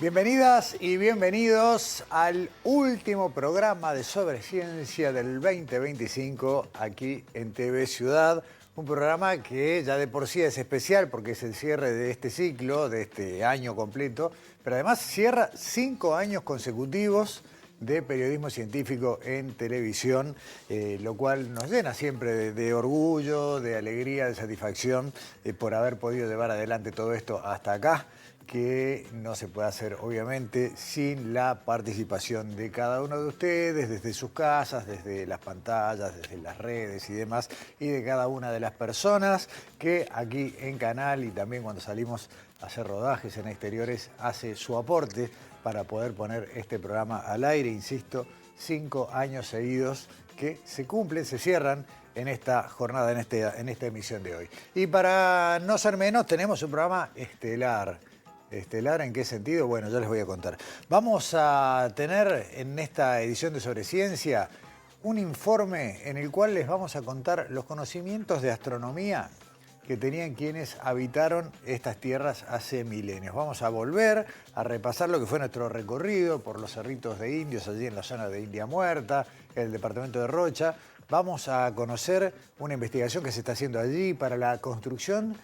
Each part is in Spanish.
Bienvenidas y bienvenidos al último programa de Sobreciencia del 2025 aquí en TV Ciudad. Un programa que ya de por sí es especial porque es el cierre de este ciclo, de este año completo, pero además cierra 5 años consecutivos de periodismo científico en televisión, lo cual nos llena siempre de orgullo, de alegría, de satisfacción por haber podido llevar adelante todo esto hasta acá, que no se puede hacer obviamente sin la participación de cada uno de ustedes, desde sus casas, desde las pantallas, desde las redes y demás, y de cada una de las personas que aquí en Canal y también cuando salimos a hacer rodajes en exteriores hace su aporte para poder poner este programa al aire, insisto, 5 años seguidos que se cumplen, se cierran en esta jornada, en esta emisión de hoy. Y para no ser menos, tenemos un programa estelar. ¿Estelar en qué sentido? Bueno, ya les voy a contar. Vamos a tener en esta edición de Sobreciencia un informe en el cual les vamos a contar los conocimientos de astronomía que tenían quienes habitaron estas tierras hace milenios. Vamos a volver a repasar lo que fue nuestro recorrido por los cerritos de indios, allí en la zona de India Muerta, el departamento de Rocha. Vamos a conocer una investigación que se está haciendo allí para la construcción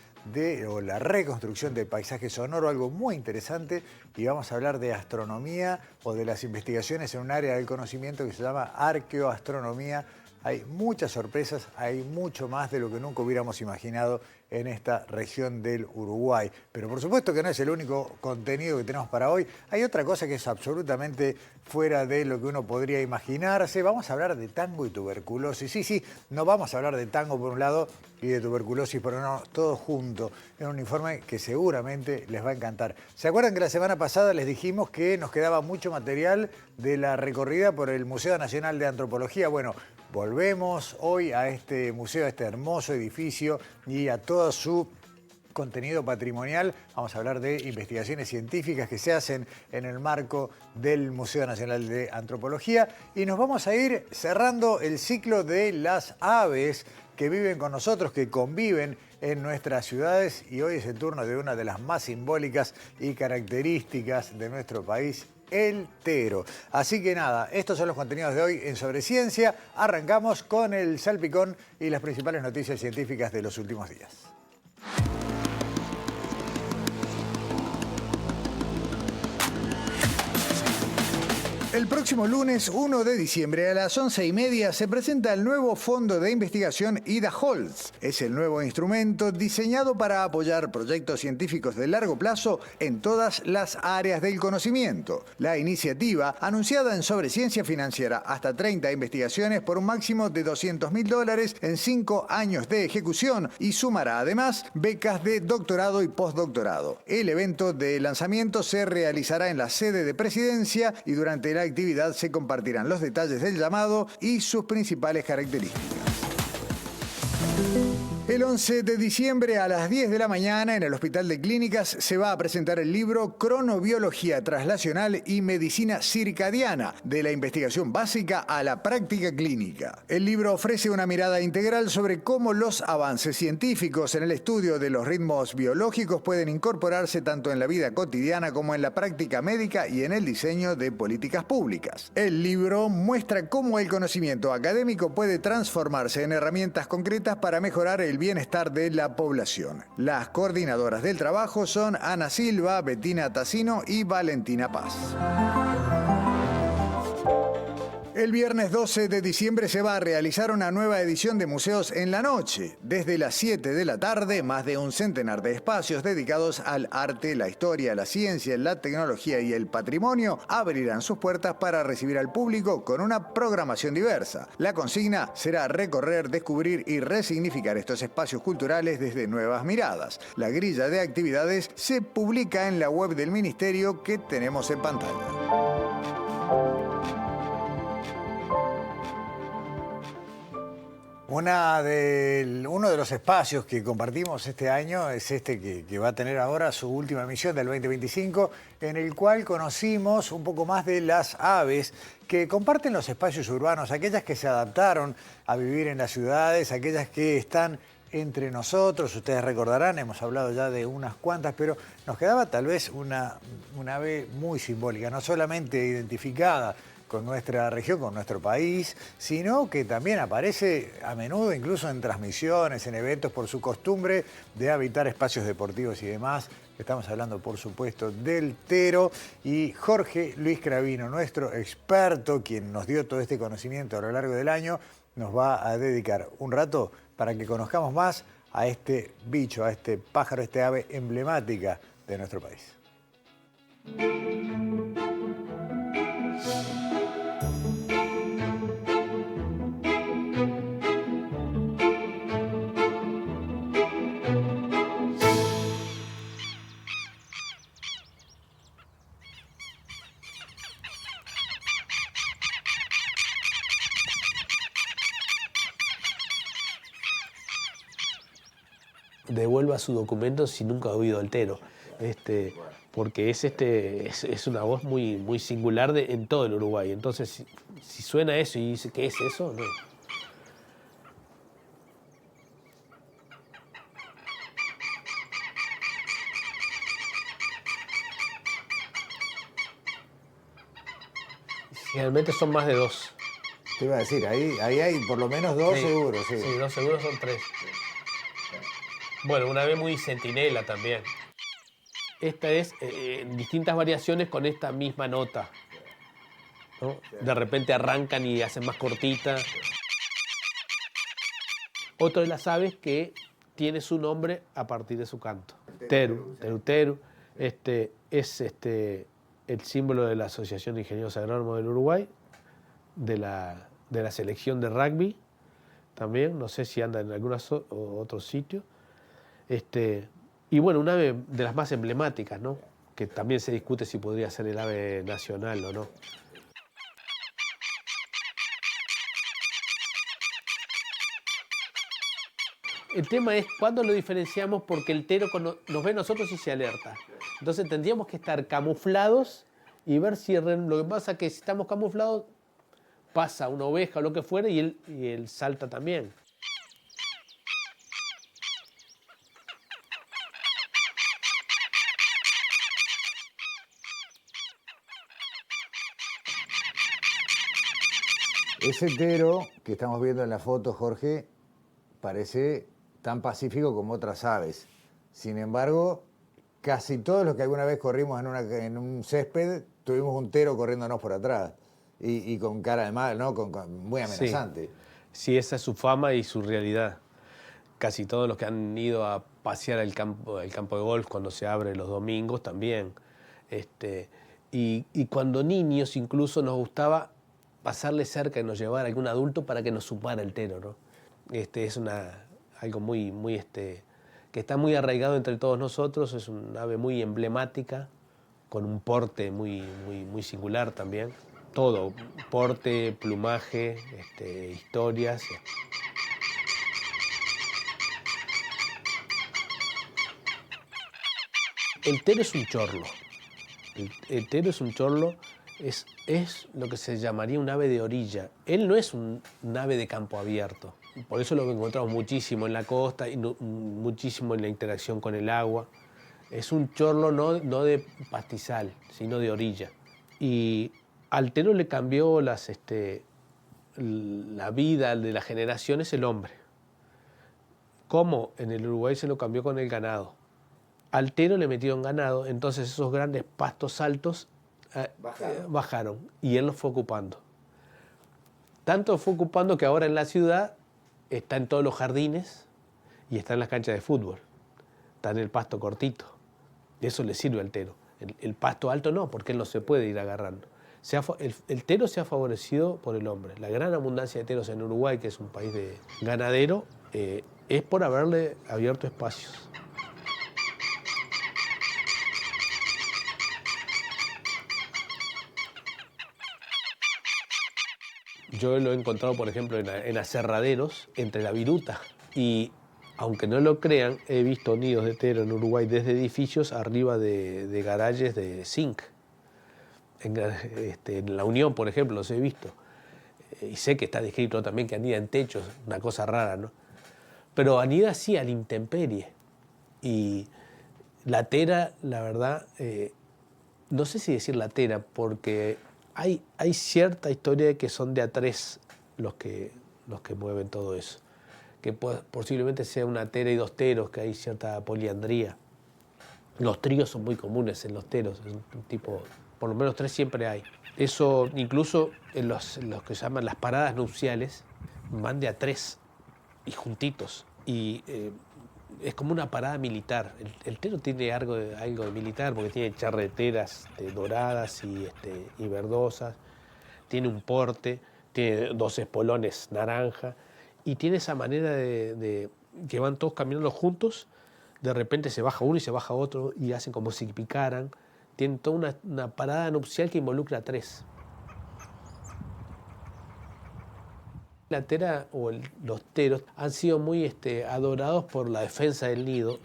o la reconstrucción del paisaje sonoro, algo muy interesante, y vamos a hablar de astronomía o de las investigaciones en un área del conocimiento que se llama arqueoastronomía. Hay muchas sorpresas, hay mucho más de lo que nunca hubiéramos imaginado en esta región del Uruguay. Pero por supuesto que no es el único contenido que tenemos para hoy. Hay otra cosa que es absolutamente fuera de lo que uno podría imaginarse. Vamos a hablar de tango y tuberculosis. Sí, no vamos a hablar de tango por un lado y de tuberculosis, pero no, todo junto, en un informe que seguramente les va a encantar. ¿Se acuerdan que la semana pasada les dijimos que nos quedaba mucho material de la recorrida por el Museo Nacional de Antropología? Bueno, volvemos hoy a este museo, a este hermoso edificio y a todo su contenido patrimonial. Vamos a hablar de investigaciones científicas que se hacen en el marco del Museo Nacional de Antropología y nos vamos a ir cerrando el ciclo de las aves que viven con nosotros, que conviven en nuestras ciudades, y hoy es el turno de una de las más simbólicas y características de nuestro país, el tero. Así que nada, estos son los contenidos de hoy en Sobreciencia. Arrancamos con el salpicón y las principales noticias científicas de los últimos días. El próximo lunes 1 de diciembre a las 11:30 se presenta el nuevo Fondo de Investigación Ida Holz. Es el nuevo instrumento diseñado para apoyar proyectos científicos de largo plazo en todas las áreas del conocimiento. La iniciativa, anunciada en Sobreciencia, financiará hasta 30 investigaciones por un máximo de $200.000 en 5 años de ejecución y sumará además becas de doctorado y postdoctorado. El evento de lanzamiento se realizará en la sede de Presidencia y durante la actividad se compartirán los detalles del llamado y sus principales características. El 11 de diciembre a las 10 de la mañana en el Hospital de Clínicas se va a presentar el libro Cronobiología Translacional y Medicina Circadiana, de la investigación básica a la práctica clínica. El libro ofrece una mirada integral sobre cómo los avances científicos en el estudio de los ritmos biológicos pueden incorporarse tanto en la vida cotidiana como en la práctica médica y en el diseño de políticas públicas. El libro muestra cómo el conocimiento académico puede transformarse en herramientas concretas para mejorar el bienestar de la población. Las coordinadoras del trabajo son Ana Silva, Bettina Tassino y Valentina Paz. El viernes 12 de diciembre se va a realizar una nueva edición de Museos en la Noche. Desde las 7 de la tarde, más de un centenar de espacios dedicados al arte, la historia, la ciencia, la tecnología y el patrimonio abrirán sus puertas para recibir al público con una programación diversa. La consigna será recorrer, descubrir y resignificar estos espacios culturales desde nuevas miradas. La grilla de actividades se publica en la web del Ministerio que tenemos en pantalla. Uno de los espacios que compartimos este año es este que va a tener ahora su última emisión del 2025, en el cual conocimos un poco más de las aves que comparten los espacios urbanos, aquellas que se adaptaron a vivir en las ciudades, aquellas que están entre nosotros. Ustedes recordarán, hemos hablado ya de unas cuantas, pero nos quedaba tal vez una ave muy simbólica, no solamente identificada con nuestra región, con nuestro país, sino que también aparece a menudo incluso en transmisiones, en eventos, por su costumbre de habitar espacios deportivos y demás. Estamos hablando, por supuesto, del tero. Y Jorge Luis Cravino, nuestro experto, quien nos dio todo este conocimiento a lo largo del año, nos va a dedicar un rato para que conozcamos más a este bicho, a este pájaro, a este ave emblemática de nuestro país. Devuelva su documento si nunca ha oído al tero, porque es una voz muy singular en todo el Uruguay. Entonces, si suena eso y dice, ¿qué es eso? No. Generalmente son más de dos. Te iba a decir, ahí hay por lo menos dos seguros. Sí. Sí, dos seguros son tres. Bueno, una vez muy centinela también. Esta es distintas variaciones con esta misma nota, ¿no? De repente arrancan y hacen más cortita. Otra de las aves que tiene su nombre a partir de su canto. Teru, teru, teru. Es el símbolo de la Asociación de Ingenieros Agrónomos del Uruguay, de la selección de rugby también, no sé si anda en algún otro sitio. Y bueno, una ave de las más emblemáticas, ¿no? Que también se discute si podría ser el ave nacional o no. El tema es cuándo lo diferenciamos, porque el tero nos ve a nosotros y se alerta. Entonces tendríamos que estar camuflados y ver si lo que pasa es que si estamos camuflados pasa una oveja o lo que fuera y él salta también. Ese tero que estamos viendo en la foto, Jorge, parece tan pacífico como otras aves. Sin embargo, casi todos los que alguna vez corrimos en un césped, tuvimos un tero corriéndonos por atrás. Y con cara de mal, ¿no? Muy amenazante. Sí, esa es su fama y su realidad. Casi todos los que han ido a pasear el campo de golf cuando se abre los domingos también. Y cuando niños incluso nos gustaba pasarle cerca y nos llevar a algún adulto para que nos sumara el tero, ¿no? Es algo que está muy arraigado entre todos nosotros. Es un ave muy emblemática, con un porte muy singular también. Todo, porte, plumaje, historias. El tero es un chorlo. El tero es un chorlo, es lo que se llamaría un ave de orilla. Él no es un ave de campo abierto. Por eso lo encontramos muchísimo en la costa y muchísimo en la interacción con el agua. Es un chorlo no de pastizal, sino de orilla. Y al tero le cambió la vida de las generaciones el hombre. ¿Cómo? En el Uruguay se lo cambió con el ganado. Al tero le metieron ganado, entonces esos grandes pastos altos bajaron y él los fue ocupando. Tanto fue ocupando que ahora en la ciudad está en todos los jardines y está en las canchas de fútbol. Está en el pasto cortito. Eso le sirve al tero. El pasto alto no, porque él no se puede ir agarrando. El tero se ha favorecido por el hombre. La gran abundancia de teros en Uruguay, que es un país de ganadero, es por haberle abierto espacios. Yo lo he encontrado, por ejemplo, en aserraderos, entre la viruta. Y, aunque no lo crean, he visto nidos de tero en Uruguay desde edificios arriba de garajes de zinc. En La Unión, por ejemplo, los he visto. Y sé que está descrito también que anida en techos, una cosa rara, ¿no? pero anida así a la intemperie. Y la tera, la verdad, no sé si decir la tera, porque hay cierta historia de que son de a tres los que mueven todo eso. Que posiblemente sea una tera y dos teros, que hay cierta poliandría. Los tríos son muy comunes en los teros, es un tipo, por lo menos tres siempre hay. Eso incluso en los que llaman las paradas nupciales, van de a tres y juntitos. Y es como una parada militar. El tero tiene algo de militar porque tiene charreteras doradas y verdosas, tiene un porte, tiene dos espolones naranja y tiene esa manera de que van todos caminando juntos, de repente se baja uno y se baja otro y hacen como si picaran. Tienen toda una parada nupcial que involucra a tres. La tera o los teros han sido muy adorados por la defensa del nido,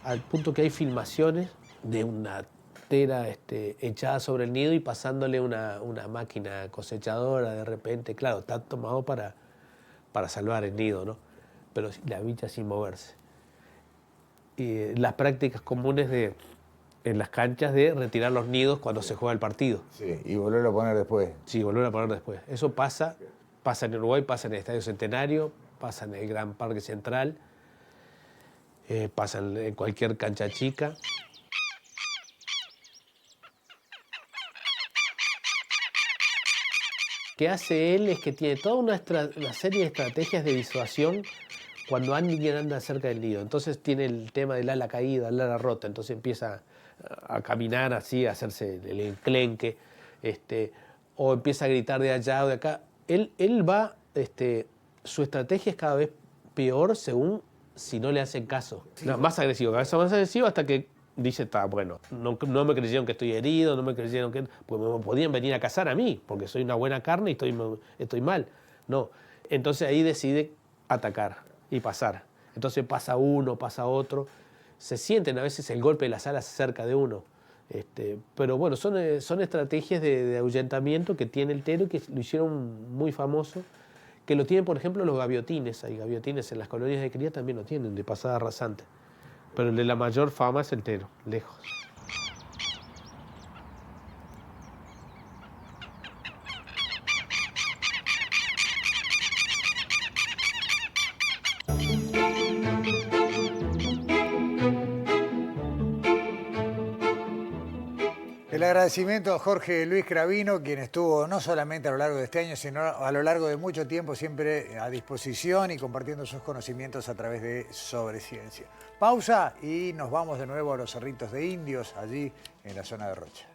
al punto que hay filmaciones de una tera echada sobre el nido y pasándole una máquina cosechadora de repente. Claro, está tomado para salvar el nido, ¿no? Pero la bicha sin moverse. Y las prácticas comunes en las canchas de retirar los nidos cuando se juega el partido. Sí, y volverlo a poner después. Sí, volverlo a poner después. Eso pasa en Uruguay, pasa en el Estadio Centenario, pasa en el Gran Parque Central, pasa en cualquier cancha chica. Lo que hace él es que tiene toda una serie de estrategias de disuasión cuando alguien anda cerca del nido. Entonces tiene el tema del ala caída, el ala rota, entonces empieza a caminar así, a hacerse el enclenque, o empieza a gritar de allá o de acá. Él va, su estrategia es cada vez peor según si no le hacen caso. Sí. No, más agresivo, cada vez más agresivo hasta que dice, está bueno, no me creyeron que estoy herido, no me creyeron que... Pues me podían venir a cazar a mí, porque soy una buena carne y estoy mal. No, entonces ahí decide atacar y pasar. Entonces pasa uno, pasa otro. Se sienten a veces el golpe de las alas cerca de uno. Pero bueno, son estrategias de ahuyentamiento que tiene el tero, que lo hicieron muy famoso, que lo tienen, por ejemplo, los gaviotines. Hay gaviotines en las colonias de cría, también lo tienen, de pasada rasante. Pero el de la mayor fama es el tero, lejos. El agradecimiento a Jorge Luis Cravino, quien estuvo no solamente a lo largo de este año, sino a lo largo de mucho tiempo siempre a disposición y compartiendo sus conocimientos a través de Sobre Ciencia. Pausa y nos vamos de nuevo a los Cerritos de Indios, allí en la zona de Rocha.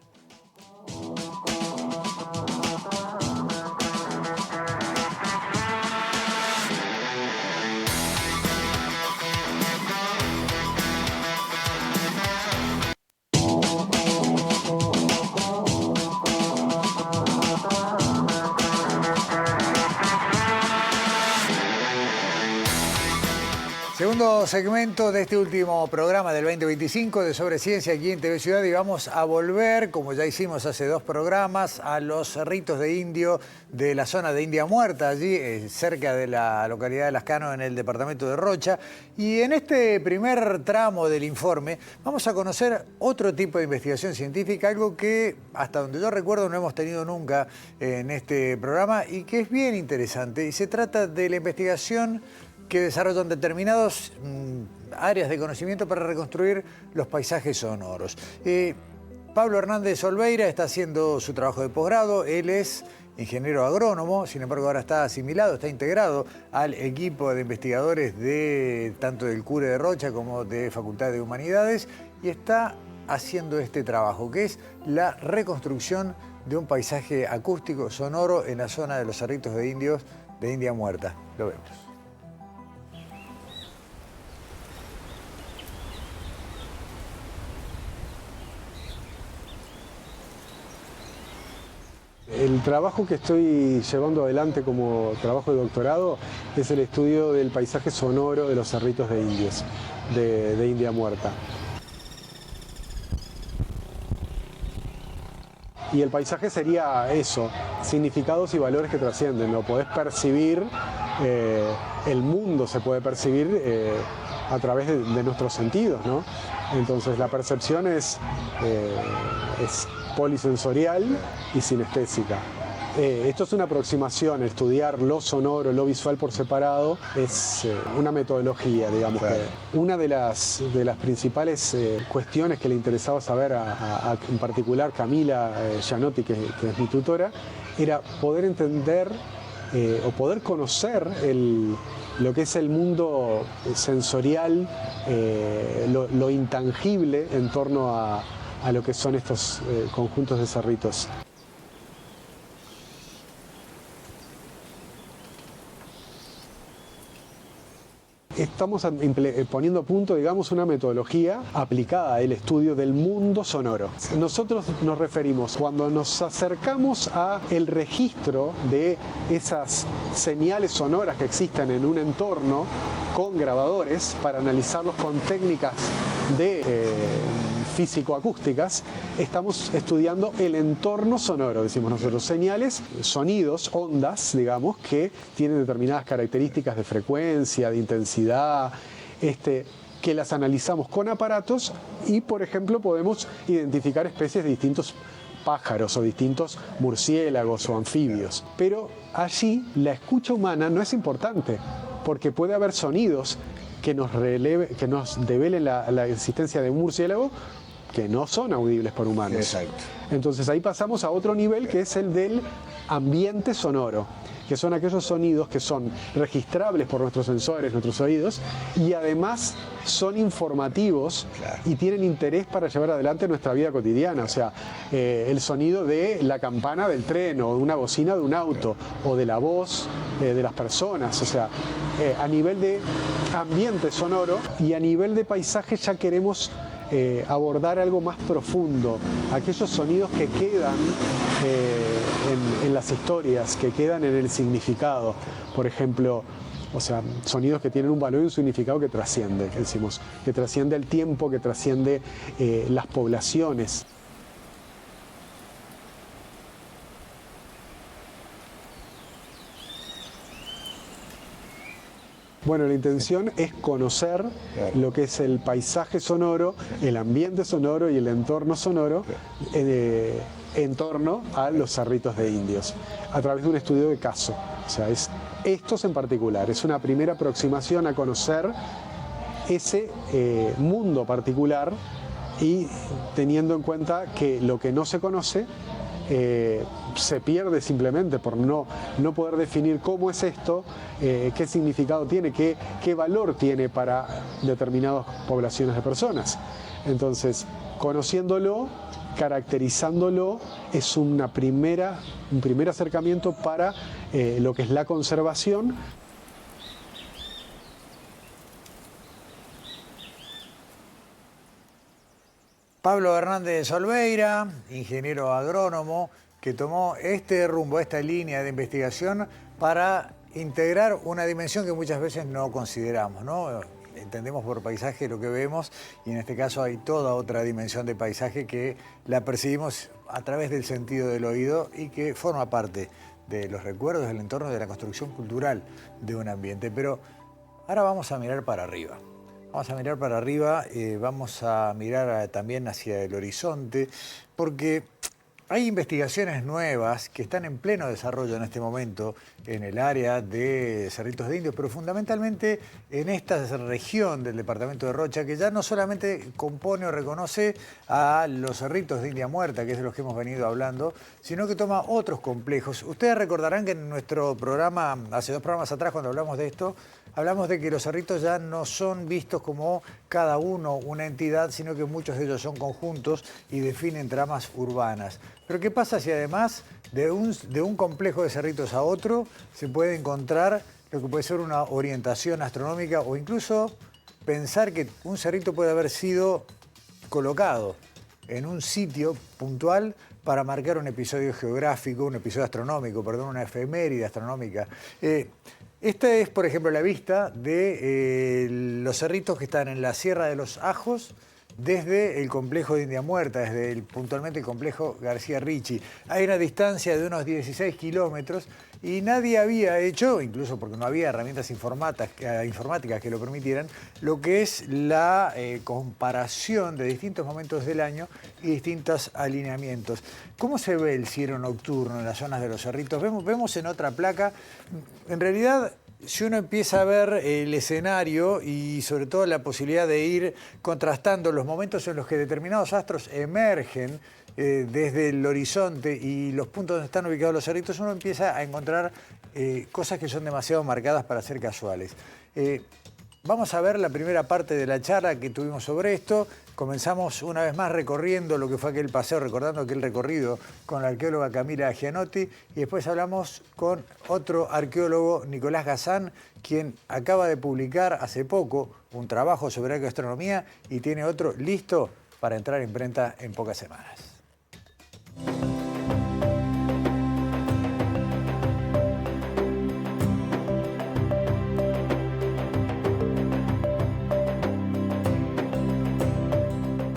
Segundo segmento de este último programa del 2025 de Sobre Ciencia aquí en TV Ciudad, y vamos a volver, como ya hicimos hace 2 programas, a los Cerritos de Indio de la zona de India Muerta, allí cerca de la localidad de Lascano, en el departamento de Rocha. Y en este primer tramo del informe vamos a conocer otro tipo de investigación científica, algo que hasta donde yo recuerdo no hemos tenido nunca en este programa y que es bien interesante. Y se trata de la investigación que desarrollan determinadas áreas de conocimiento para reconstruir los paisajes sonoros. Pablo Hernández Olveira está haciendo su trabajo de posgrado. Él es ingeniero agrónomo, sin embargo ahora está asimilado, está integrado al equipo de investigadores tanto del CURE de Rocha como de Facultad de Humanidades, y está haciendo este trabajo, que es la reconstrucción de un paisaje acústico sonoro en la zona de los Cerritos de Indios de India Muerta. Lo vemos. El trabajo que estoy llevando adelante como trabajo de doctorado es el estudio del paisaje sonoro de los Cerritos de Indios, de India Muerta. Y el paisaje sería eso, significados y valores que trascienden. Lo podés percibir el mundo se puede percibir a través de nuestros sentidos, ¿no? Entonces la percepción es polisensorial y sinestésica. Esto es una aproximación, estudiar lo sonoro, lo visual por separado, es una metodología, digamos. Claro. Que una de las principales cuestiones que le interesaba saber en particular Camila Gianotti, que es mi tutora, era poder entender o poder conocer lo que es el mundo sensorial, lo intangible en torno a lo que son estos conjuntos de cerritos. Estamos poniendo a punto, digamos, una metodología aplicada al estudio del mundo sonoro. Nosotros nos referimos, cuando nos acercamos al registro de esas señales sonoras que existen en un entorno con grabadores, para analizarlos con técnicas de físico-acústicas, estamos estudiando el entorno sonoro, decimos nosotros, señales, sonidos, ondas, digamos, que tienen determinadas características de frecuencia, de intensidad, que las analizamos con aparatos y, por ejemplo, podemos identificar especies de distintos pájaros o distintos murciélagos o anfibios. Pero allí la escucha humana no es importante, porque puede haber sonidos que nos develen la existencia de un murciélago que no son audibles por humanos. Exacto. Entonces ahí pasamos a otro nivel, que es el del ambiente sonoro, que son aquellos sonidos que son registrables por nuestros sensores, nuestros oídos, y además son informativos. Claro. Y tienen interés para llevar adelante nuestra vida cotidiana. O sea, el sonido de la campana del tren, o de una bocina de un auto, o de la voz de las personas. O sea, a nivel de ambiente sonoro y a nivel de paisaje ya queremos abordar algo más profundo, aquellos sonidos que quedan en las historias, que quedan en el significado. Por ejemplo, o sea, sonidos que tienen un valor y un significado que trasciende, decimos, que trasciende el tiempo, que trasciende las poblaciones. Bueno, la intención es conocer lo que es el paisaje sonoro, el ambiente sonoro y el entorno sonoro en torno a los cerritos de indios, a través de un estudio de caso. O sea, es estos en particular, es una primera aproximación a conocer ese mundo particular, y teniendo en cuenta que lo que no se conoce se pierde simplemente por no poder definir cómo es esto, qué significado tiene, qué valor tiene para determinadas poblaciones de personas. Entonces, conociéndolo, caracterizándolo, es un primer acercamiento para lo que es la conservación. Pablo Hernández Olveira, ingeniero agrónomo, que tomó este rumbo, esta línea de investigación para integrar una dimensión que muchas veces no consideramos, ¿no? Entendemos por paisaje lo que vemos, y en este caso hay toda otra dimensión de paisaje que la percibimos a través del sentido del oído y que forma parte de los recuerdos, del entorno, de la construcción cultural de un ambiente. Pero ahora vamos a mirar para arriba. Vamos a mirar para arriba, vamos a mirar también hacia el horizonte, porque hay investigaciones nuevas que están en pleno desarrollo en este momento en el área de Cerritos de Indios, pero fundamentalmente en esta región del departamento de Rocha, que ya no solamente compone o reconoce a los cerritos de India Muerta, que es de los que hemos venido hablando, sino que toma otros complejos. Ustedes recordarán que en nuestro programa, hace 2 programas atrás, cuando hablamos de esto, hablamos de que los cerritos ya no son vistos como cada uno una entidad, sino que muchos de ellos son conjuntos y definen tramas urbanas. Pero ¿qué pasa si además de un complejo de cerritos a otro se puede encontrar lo que puede ser una orientación astronómica, o incluso pensar que un cerrito puede haber sido colocado en un sitio puntual para marcar un episodio geográfico, un episodio astronómico, perdón, una efeméride astronómica? Esta es, por ejemplo, la vista de los cerritos que están en la Sierra de los Ajos desde el complejo de India Muerta, desde puntualmente el complejo García Ricci. Hay una distancia de unos 16 kilómetros y nadie había hecho, incluso porque no había herramientas informáticas que lo permitieran, lo que es la comparación de distintos momentos del año y distintos alineamientos. ¿Cómo se ve el cielo nocturno en las zonas de los cerritos? Vemos en otra placa, en realidad, si uno empieza a ver el escenario y sobre todo la posibilidad de ir contrastando los momentos en los que determinados astros emergen desde el horizonte y los puntos donde están ubicados los cerritos, uno empieza a encontrar cosas que son demasiado marcadas para ser casuales. Vamos a ver la primera parte de la charla que tuvimos sobre esto. Comenzamos una vez más recorriendo lo que fue aquel paseo, recordando aquel recorrido con la arqueóloga Camila Gianotti, y después hablamos con otro arqueólogo, Nicolás Gazán, quien acaba de publicar hace poco un trabajo sobre arqueoastronomía y tiene otro listo para entrar en imprenta en pocas semanas.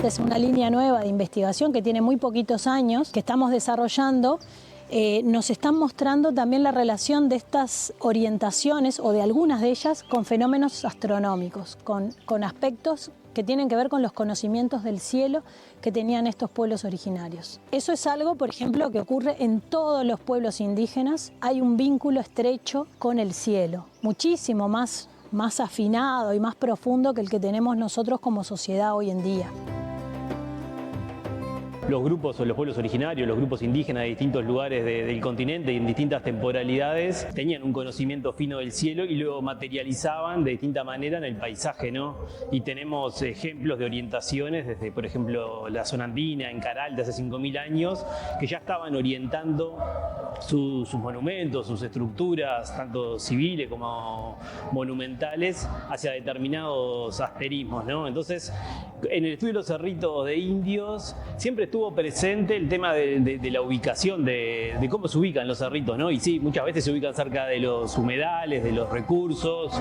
Es una línea nueva de investigación que tiene muy poquitos años, que estamos desarrollando. Nos están mostrando también la relación de estas orientaciones, o de algunas de ellas, con fenómenos astronómicos, con aspectos que tienen que ver con los conocimientos del cielo que tenían estos pueblos originarios. Eso es algo, por ejemplo, que ocurre en todos los pueblos indígenas. Hay un vínculo estrecho con el cielo, muchísimo más afinado y más profundo que el que tenemos nosotros como sociedad hoy en día. Los grupos o los pueblos originarios, los grupos indígenas de distintos lugares del continente y en distintas temporalidades tenían un conocimiento fino del cielo y lo materializaban de distinta manera en el paisaje, ¿no? Y tenemos ejemplos de orientaciones desde, por ejemplo, la zona andina, en Caral, de hace 5.000 años, que ya estaban orientando sus monumentos, sus estructuras, tanto civiles como monumentales, hacia determinados asterismos, ¿no? Entonces, en el estudio de los cerritos de indios siempre estuvo presente el tema de la ubicación, de cómo se ubican los cerritos, ¿no? Y sí, muchas veces se ubican cerca de los humedales, de los recursos.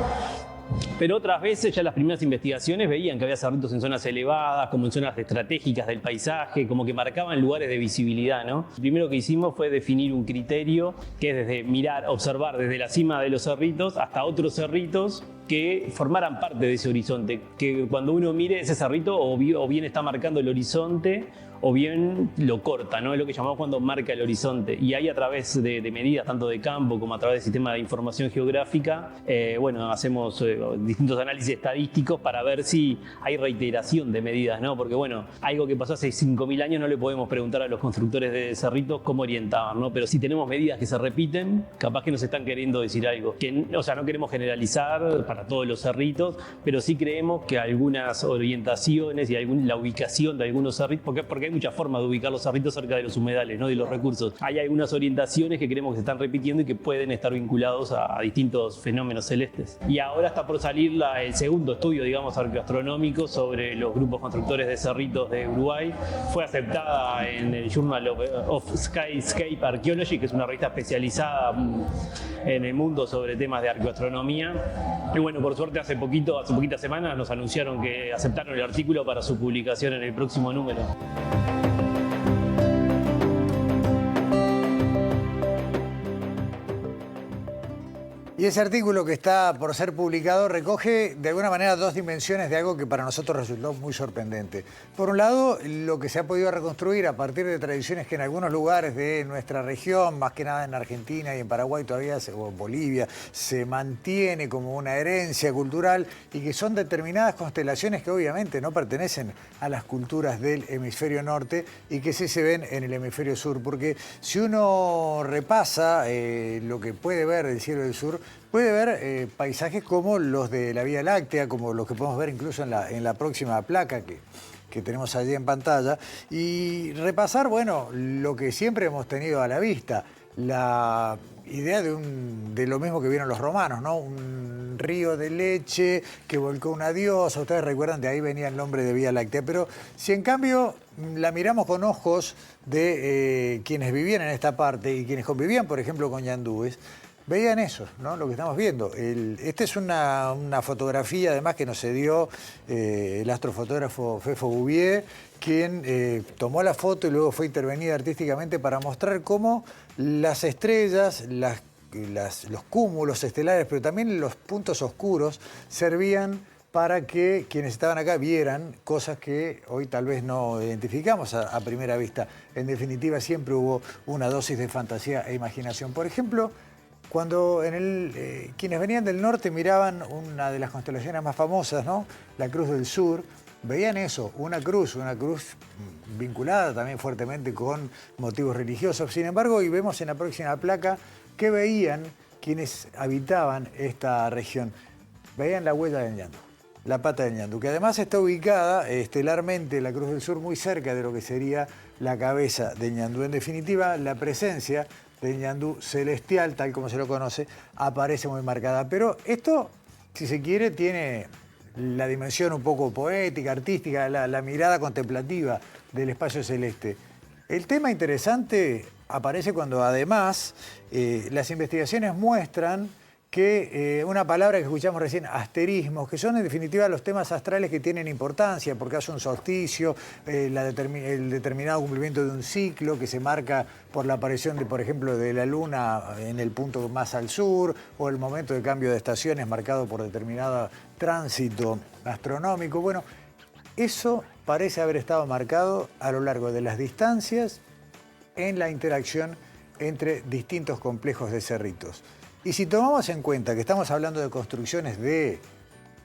Pero otras veces ya las primeras investigaciones veían que había cerritos en zonas elevadas, como en zonas estratégicas del paisaje, como que marcaban lugares de visibilidad, ¿no? Lo primero que hicimos fue definir un criterio que es desde mirar, observar desde la cima de los cerritos hasta otros cerritos que formaran parte de ese horizonte, que cuando uno mire ese cerrito o bien está marcando el horizonte o bien lo corta, ¿no? Es lo que llamamos cuando marca el horizonte. Y ahí a través de medidas tanto de campo como a través del sistema de información geográfica, hacemos distintos análisis estadísticos para ver si hay reiteración de medidas, ¿no? Porque bueno, algo que pasó hace 5.000 años no le podemos preguntar a los constructores de cerritos cómo orientaban, ¿no? Pero si tenemos medidas que se repiten, capaz que nos están queriendo decir algo. O sea, no queremos generalizar para todos los cerritos, pero sí creemos que algunas orientaciones y la ubicación de algunos cerritos, porque hay muchas formas de ubicar los cerritos cerca de los humedales, ¿no? De los recursos. Hay algunas orientaciones que creemos que se están repitiendo y que pueden estar vinculados a distintos fenómenos celestes. Y ahora está por salir el segundo estudio, digamos, arqueoastronómico sobre los grupos constructores de cerritos de Uruguay. Fue aceptada en el Journal of Skyscape Archaeology, que es una revista especializada en el mundo sobre temas de arqueoastronomía. Y bueno, por suerte hace poquitas semanas nos anunciaron que aceptaron el artículo para su publicación en el próximo número. Y ese artículo que está por ser publicado recoge de alguna manera dos dimensiones de algo que para nosotros resultó muy sorprendente. Por un lado, lo que se ha podido reconstruir a partir de tradiciones que en algunos lugares de nuestra región, más que nada en Argentina y en Paraguay todavía, o en Bolivia, se mantiene como una herencia cultural y que son determinadas constelaciones que obviamente no pertenecen a las culturas del hemisferio norte y que sí se ven en el hemisferio sur. Porque si uno repasa lo que puede ver del cielo del sur, puede ver paisajes como los de la Vía Láctea, como los que podemos ver incluso en la próxima placa que tenemos allí en pantalla, y repasar, bueno, lo que siempre hemos tenido a la vista, la idea de lo mismo que vieron los romanos, ¿no? Un río de leche que volcó una diosa. Ustedes recuerdan, de ahí venía el nombre de Vía Láctea. Pero si en cambio la miramos con ojos de quienes vivían en esta parte y quienes convivían, por ejemplo, con yandúes, veían eso, ¿no? Lo que estamos viendo. Esta es una fotografía, además, que nos cedió el astrofotógrafo Fefo Bouvier, quien tomó la foto y luego fue intervenida artísticamente para mostrar cómo las estrellas, los cúmulos estelares, pero también los puntos oscuros, servían para que quienes estaban acá vieran cosas que hoy tal vez no identificamos a primera vista. En definitiva, siempre hubo una dosis de fantasía e imaginación. Por ejemplo, cuando quienes venían del norte miraban una de las constelaciones más famosas, ¿no? La Cruz del Sur, veían eso, una cruz vinculada también fuertemente con motivos religiosos. Sin embargo, hoy vemos en la próxima placa que veían quienes habitaban esta región. Veían la huella del ñandú, la pata del ñandú, que además está ubicada estelarmente, la Cruz del Sur, muy cerca de lo que sería la cabeza del ñandú. En definitiva, la presencia del ñandú celestial, tal como se lo conoce, aparece muy marcada. Pero esto, si se quiere, tiene la dimensión un poco poética, artística, la mirada contemplativa del espacio celeste. El tema interesante aparece cuando además las investigaciones muestran que una palabra que escuchamos recién, asterismos, que son en definitiva los temas astrales que tienen importancia, porque hace un solsticio, el determinado cumplimiento de un ciclo que se marca por la aparición, por ejemplo, de la luna en el punto más al sur, o el momento de cambio de estaciones marcado por determinado tránsito astronómico. Bueno, eso parece haber estado marcado a lo largo de las distancias en la interacción entre distintos complejos de cerritos. Y si tomamos en cuenta que estamos hablando de construcciones de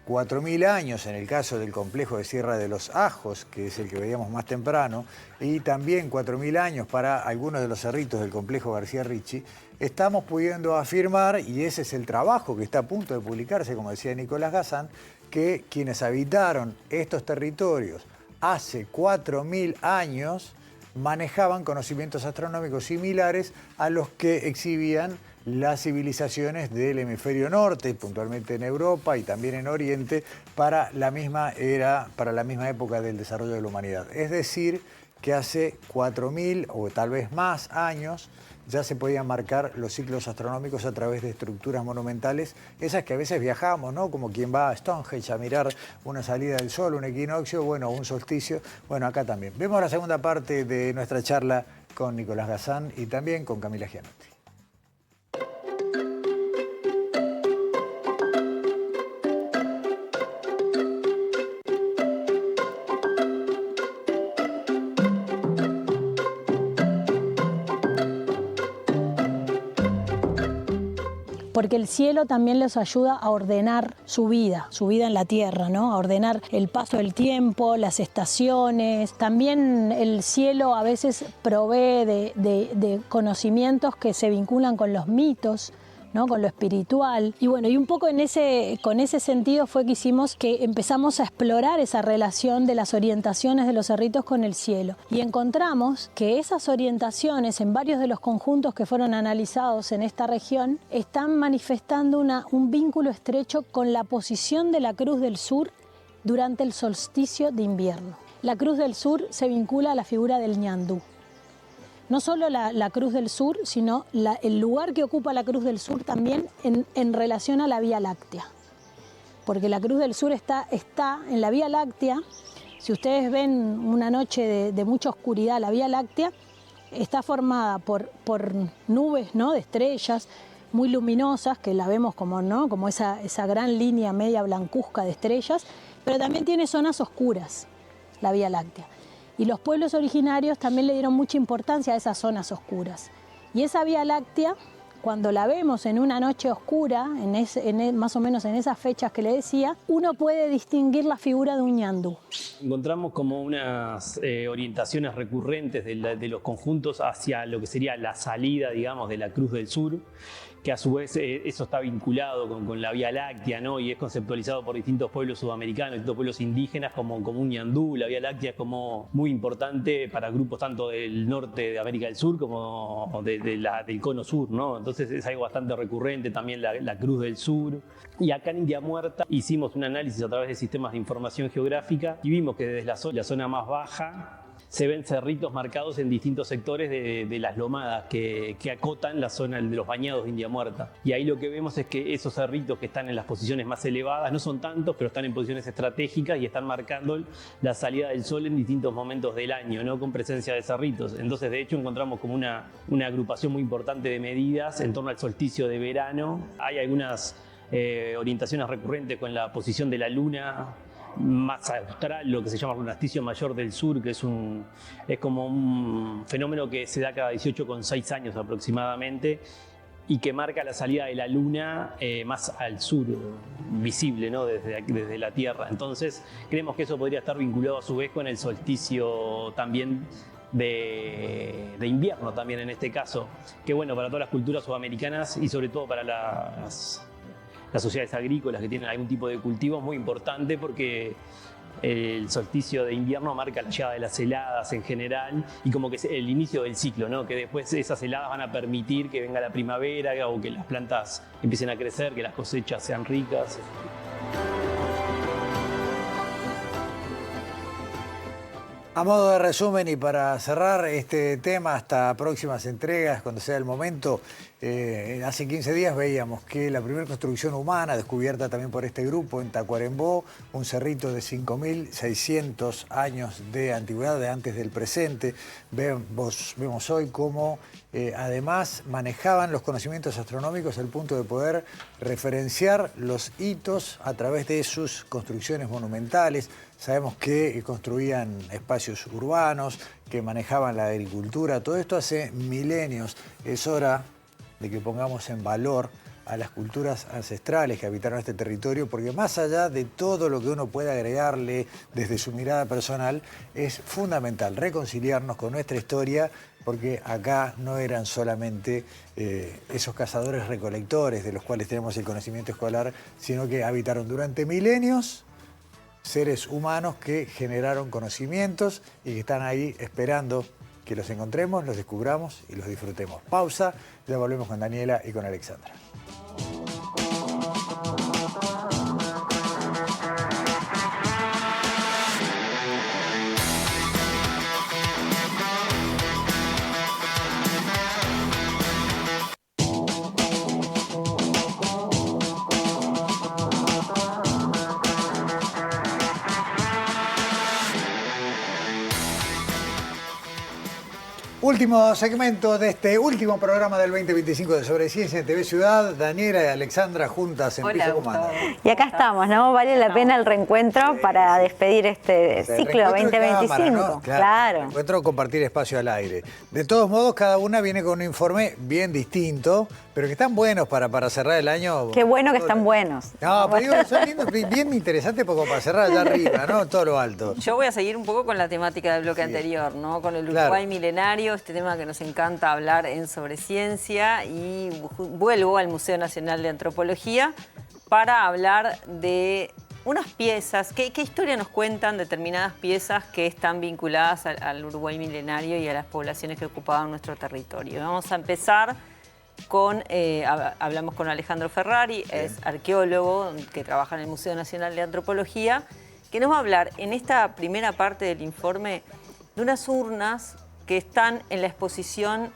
4.000 años, en el caso del complejo de Sierra de los Ajos, que es el que veíamos más temprano, y también 4.000 años para algunos de los cerritos del complejo García Ricci, estamos pudiendo afirmar, y ese es el trabajo que está a punto de publicarse, como decía Nicolás Gazan, que quienes habitaron estos territorios hace 4.000 años manejaban conocimientos astronómicos similares a los que exhibían las civilizaciones del hemisferio norte, puntualmente en Europa y también en Oriente, para la misma época del desarrollo de la humanidad. Es decir, que hace 4.000 o tal vez más años ya se podían marcar los ciclos astronómicos a través de estructuras monumentales, esas que a veces viajamos, ¿no? Como quien va a Stonehenge a mirar una salida del sol, un equinoccio, bueno, un solsticio. Bueno, acá también. Vemos la segunda parte de nuestra charla con Nicolás Gazan y también con Camila Gianotti. Porque el cielo también les ayuda a ordenar su vida en la tierra, ¿no? A ordenar el paso del tiempo, las estaciones. También el cielo a veces provee de conocimientos que se vinculan con los mitos, ¿no? Con lo espiritual. Y bueno, y un poco con ese sentido fue que empezamos a explorar esa relación de las orientaciones de los cerritos con el cielo. Y encontramos que esas orientaciones en varios de los conjuntos que fueron analizados en esta región están manifestando un vínculo estrecho con la posición de la Cruz del Sur durante el solsticio de invierno. La Cruz del Sur se vincula a la figura del ñandú. No solo la Cruz del Sur, sino el lugar que ocupa la Cruz del Sur también en relación a la Vía Láctea. Porque la Cruz del Sur está en la Vía Láctea. Si ustedes ven una noche de mucha oscuridad, la Vía Láctea está formada por nubes, ¿no? De estrellas muy luminosas, que la vemos como esa gran línea media blancuzca de estrellas, pero también tiene zonas oscuras, la Vía Láctea. Y los pueblos originarios también le dieron mucha importancia a esas zonas oscuras. Y esa Vía Láctea, cuando la vemos en una noche oscura, más o menos en esas fechas que le decía, uno puede distinguir la figura de un ñandú. Encontramos como unas orientaciones recurrentes de los conjuntos hacia lo que sería la salida, digamos, de la Cruz del Sur, que a su vez eso está vinculado con la Vía Láctea, ¿no? Y es conceptualizado por distintos pueblos sudamericanos, distintos pueblos indígenas como un ñandú. La Vía Láctea es como muy importante para grupos tanto del norte de América del Sur como del cono sur, ¿no? Entonces es algo bastante recurrente también la Cruz del Sur. Y acá en India Muerta hicimos un análisis a través de sistemas de información geográfica y vimos que desde la zona más baja se ven cerritos marcados en distintos sectores de las lomadas que acotan la zona de los bañados de India Muerta. Y ahí lo que vemos es que esos cerritos que están en las posiciones más elevadas, no son tantos, pero están en posiciones estratégicas y están marcando la salida del sol en distintos momentos del año, ¿no? Con presencia de cerritos. Entonces, de hecho, encontramos como una agrupación muy importante de medidas en torno al solsticio de verano. Hay algunas orientaciones recurrentes con la posición de la luna más austral, lo que se llama lunasticio mayor del sur, que es como un fenómeno que se da cada 18,6 años aproximadamente y que marca la salida de la luna más al sur, visible, ¿no? desde la Tierra. Entonces creemos que eso podría estar vinculado a su vez con el solsticio también de invierno también en este caso, que bueno, para todas las culturas sudamericanas y sobre todo para las sociedades agrícolas que tienen algún tipo de cultivo es muy importante porque el solsticio de invierno marca la llegada de las heladas en general y como que es el inicio del ciclo, ¿no? Que después esas heladas van a permitir que venga la primavera o que las plantas empiecen a crecer, que las cosechas sean ricas. A modo de resumen y para cerrar este tema hasta próximas entregas, cuando sea el momento, hace 15 días veíamos que la primera construcción humana, descubierta también por este grupo en Tacuarembó, un cerrito de 5.600 años de antigüedad, de antes del presente. Vemos hoy cómo además manejaban los conocimientos astronómicos al punto de poder referenciar los hitos a través de sus construcciones monumentales. Sabemos que construían espacios urbanos, que manejaban la agricultura, todo esto hace milenios. Es hora de que pongamos en valor a las culturas ancestrales que habitaron este territorio, porque más allá de todo lo que uno puede agregarle desde su mirada personal, es fundamental reconciliarnos con nuestra historia, porque acá no eran solamente esos cazadores recolectores de los cuales tenemos el conocimiento escolar, sino que habitaron durante milenios seres humanos que generaron conocimientos y que están ahí esperando que los encontremos, los descubramos y los disfrutemos. Pausa, ya volvemos con Daniela y con Alexandra. Último segmento de este último programa del 2025 de Sobre Ciencia en TV Ciudad. Daniela y Alexandra juntas en Piso Comando. Y acá estamos, ¿no? Vale la pena el reencuentro para despedir este ciclo 2025. Cámara, ¿no? Claro. Reencuentro, compartir espacio al aire. De todos modos, cada una viene con un informe bien distinto, pero que están buenos para cerrar el año. Qué bueno que están buenos. No, pero digo, son lindos, bien interesantes como para cerrar allá arriba, ¿no? Todo lo alto. Yo voy a seguir un poco con la temática del bloque anterior, ¿no? Con el Uruguay milenario, este tema que nos encanta hablar en Sobre Ciencia, y vuelvo al Museo Nacional de Antropología para hablar de unas piezas. ¿Qué historia nos cuentan determinadas piezas que están vinculadas al Uruguay milenario y a las poblaciones que ocupaban nuestro territorio? Vamos a empezar con, hablamos con Alejandro Ferrari, es arqueólogo que trabaja en el Museo Nacional de Antropología, que nos va a hablar en esta primera parte del informe de unas urnas que están en la exposición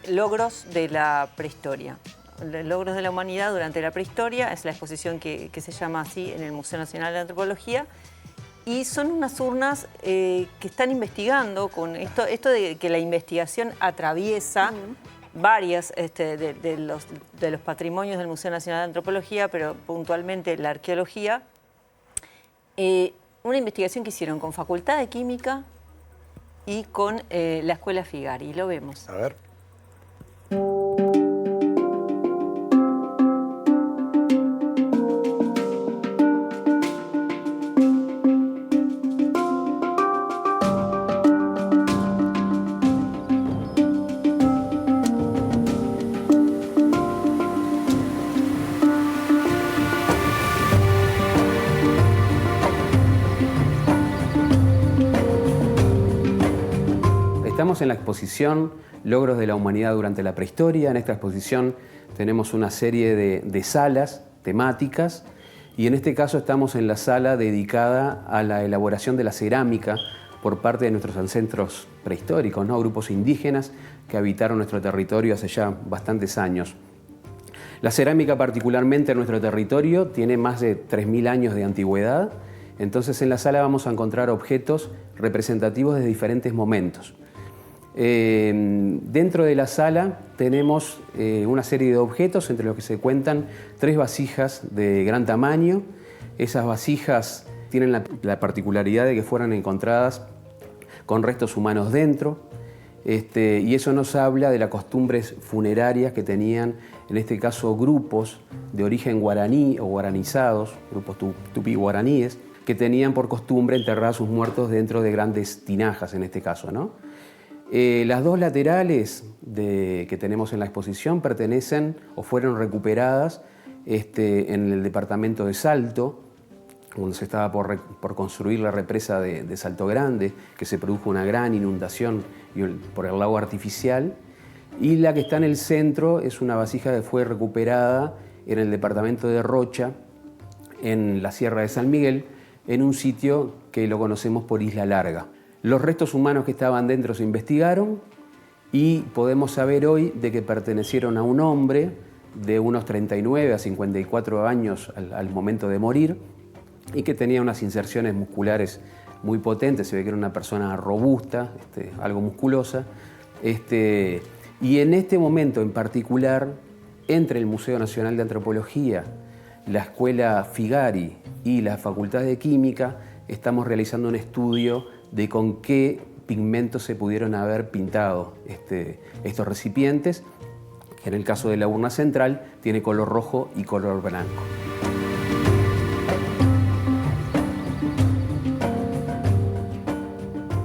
Logros de la Prehistoria. Logros de la Humanidad durante la Prehistoria, es la exposición que se llama así en el Museo Nacional de Antropología. Y son unas urnas que están investigando con esto de que la investigación atraviesa varias de los patrimonios del Museo Nacional de Antropología, pero puntualmente la arqueología. Una investigación que hicieron con Facultad de Química y con la Escuela Figari. Lo vemos. A ver. Estamos en la exposición Logros de la Humanidad durante la Prehistoria. En esta exposición tenemos una serie de salas temáticas y en este caso estamos en la sala dedicada a la elaboración de la cerámica por parte de nuestros ancestros prehistóricos, ¿no? Grupos indígenas que habitaron nuestro territorio hace ya bastantes años. La cerámica, particularmente en nuestro territorio, tiene más de 3.000 años de antigüedad. Entonces, en la sala vamos a encontrar objetos representativos de diferentes momentos. Dentro de la sala tenemos una serie de objetos, entre los que se cuentan 3 vasijas de gran tamaño. Esas vasijas tienen la particularidad de que fueron encontradas con restos humanos dentro, y eso nos habla de las costumbres funerarias que tenían, en este caso, grupos de origen guaraní o guaranizados, grupos tupí-guaraníes, que tenían por costumbre enterrar a sus muertos dentro de grandes tinajas, en este caso, ¿no? Las 2 laterales que tenemos en la exposición pertenecen o fueron recuperadas en el departamento de Salto, cuando se estaba por construir la represa de Salto Grande, que se produjo una gran inundación por el lago artificial. Y la que está en el centro es una vasija que fue recuperada en el departamento de Rocha, en la Sierra de San Miguel, en un sitio que lo conocemos por Isla Larga. Los restos humanos que estaban dentro se investigaron y podemos saber hoy de que pertenecieron a un hombre de unos 39 a 54 años al momento de morir y que tenía unas inserciones musculares muy potentes. Se ve que era una persona robusta, algo musculosa. Y en este momento en particular, entre el Museo Nacional de Antropología, la Escuela Figari y la Facultad de Química, estamos realizando un estudio de con qué pigmentos se pudieron haber pintado estos recipientes, que en el caso de la urna central tiene color rojo y color blanco.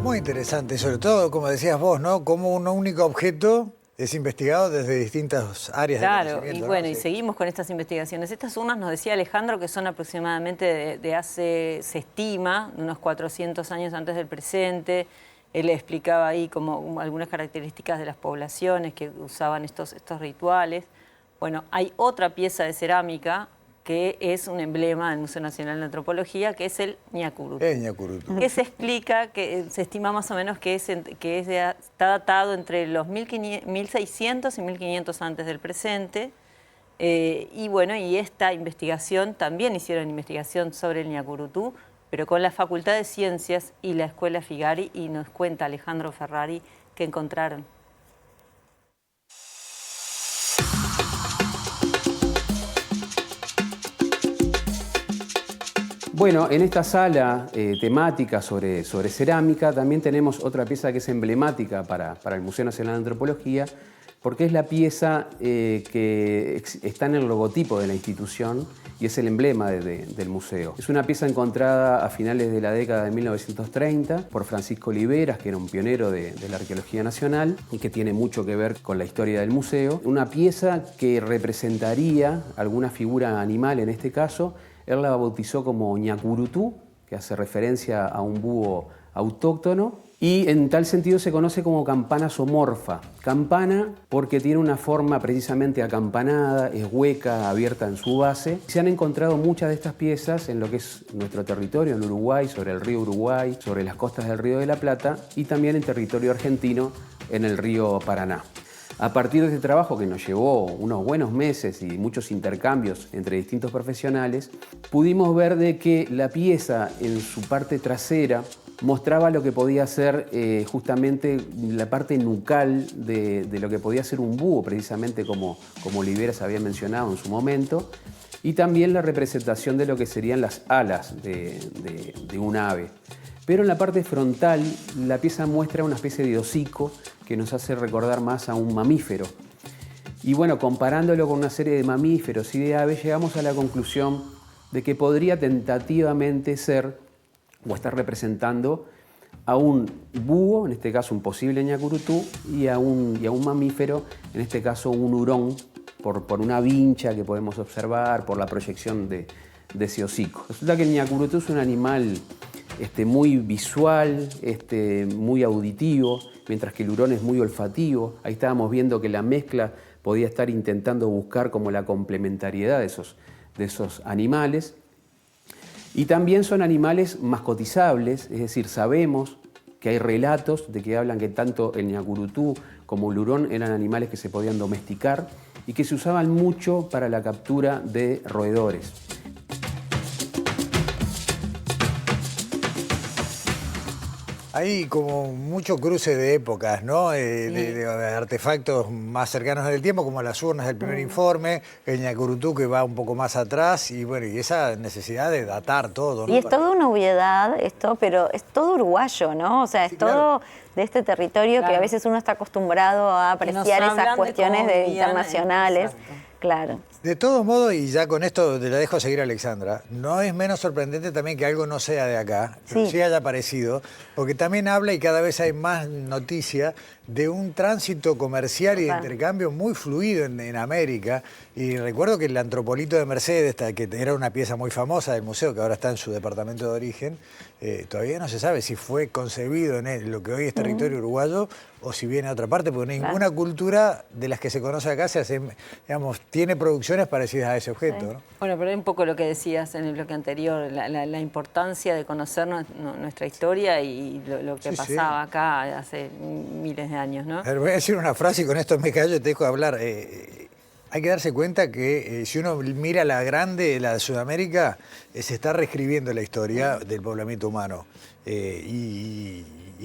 Muy interesante, sobre todo, como decías vos, ¿no? Como un único objeto es investigado desde distintas áreas de conocimiento. Claro, y ¿no? bueno, Sí. y seguimos con estas investigaciones. Estas urnas, nos decía Alejandro, que son aproximadamente de hace, se estima, unos 400 años antes del presente. Él explicaba ahí como algunas características de las poblaciones que usaban estos rituales. Bueno, hay otra pieza de cerámica que es un emblema del Museo Nacional de Antropología, que es el ñacurutu. Ñacurutu. Que se explica, que se estima más o menos que está datado entre los 1600 y 1500 antes del presente. Y bueno, y esta investigación, también hicieron investigación sobre el ñacurutu, pero con la Facultad de Ciencias y la Escuela Figari, y nos cuenta Alejandro Ferrari que encontraron. Bueno, en esta sala temática sobre cerámica también tenemos otra pieza que es emblemática para el Museo Nacional de Antropología, porque es la pieza que está en el logotipo de la institución y es el emblema del museo. Es una pieza encontrada a finales de la década de 1930 por Francisco Oliveras, que era un pionero de la arqueología nacional y que tiene mucho que ver con la historia del museo. Una pieza que representaría alguna figura animal, en este caso. Él la bautizó como ñacurutu, que hace referencia a un búho autóctono, y en tal sentido se conoce como campana zoomorfa. Campana porque tiene una forma precisamente acampanada, es hueca, abierta en su base. Se han encontrado muchas de estas piezas en lo que es nuestro territorio, en Uruguay, sobre el río Uruguay, sobre las costas del Río de la Plata y también en territorio argentino, en el río Paraná. A partir de este trabajo, que nos llevó unos buenos meses y muchos intercambios entre distintos profesionales, pudimos ver de que la pieza en su parte trasera mostraba lo que podía ser justamente la parte nucal de lo que podía ser un búho, precisamente como Oliveras había mencionado en su momento, y también la representación de lo que serían las alas de un ave. Pero en la parte frontal, la pieza muestra una especie de hocico que nos hace recordar más a un mamífero. Y bueno, comparándolo con una serie de mamíferos y de aves, llegamos a la conclusión de que podría tentativamente ser o estar representando a un búho, en este caso un posible ñacurutu, y a un mamífero, en este caso un hurón, por una vincha que podemos observar, por la proyección de ese hocico. Resulta que el ñacurutu es un animal muy visual, muy auditivo, mientras que el hurón es muy olfativo. Ahí estábamos viendo que la mezcla podía estar intentando buscar como la complementariedad de esos animales. Y también son animales mascotizables, es decir, sabemos que hay relatos de que hablan que tanto el ñacurutú como el hurón eran animales que se podían domesticar y que se usaban mucho para la captura de roedores. Hay como mucho cruce de épocas, ¿no? De artefactos más cercanos en el tiempo, como las urnas del primer informe, el ñacurutú que va un poco más atrás, y bueno, y esa necesidad de datar todo, ¿no? Y es toda una obviedad esto, pero es todo uruguayo, ¿no? O sea, es todo de este territorio que a veces uno está acostumbrado a apreciar esas cuestiones internacionales. Claro. De todos modos, y ya con esto te la dejo seguir, Alexandra, no es menos sorprendente también que algo no sea de acá, pero sí haya aparecido, porque también habla y cada vez hay más noticia de un tránsito comercial y de intercambio muy fluido en América. Y recuerdo que el Antropolito de Mercedes, que era una pieza muy famosa del museo, que ahora está en su departamento de origen, todavía no se sabe si fue concebido en lo que hoy es territorio uruguayo o si viene a otra parte, porque ninguna cultura de las que se conoce acá se hace, digamos, tiene producciones parecidas a ese objeto, ¿no? Bueno, pero es un poco lo que decías en el bloque anterior, la importancia de conocer nuestra historia y lo que pasaba acá hace miles de años, ¿no? A ver, voy a decir una frase y con esto me callo y te dejo de hablar. Hay que darse cuenta que si uno mira la grande, la de Sudamérica, se está reescribiendo la historia del poblamiento humano y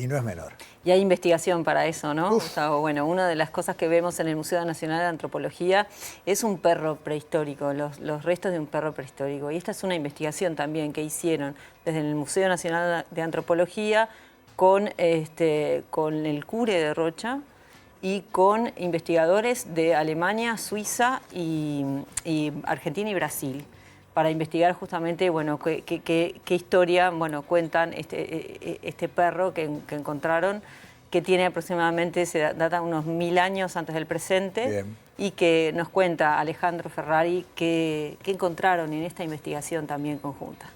no es menor. Y hay investigación para eso, ¿no, Gustavo? Bueno, una de las cosas que vemos en el Museo Nacional de Antropología es un perro prehistórico, los restos de un perro prehistórico. Y esta es una investigación también que hicieron desde el Museo Nacional de Antropología con el CURE de Rocha y con investigadores de Alemania, Suiza y Argentina y Brasil, para investigar justamente, bueno, qué historia, bueno, cuentan este perro que encontraron, que tiene aproximadamente, se data unos 1000 años antes del presente. Bien. Y que nos cuenta Alejandro Ferrari qué encontraron en esta investigación también conjunta.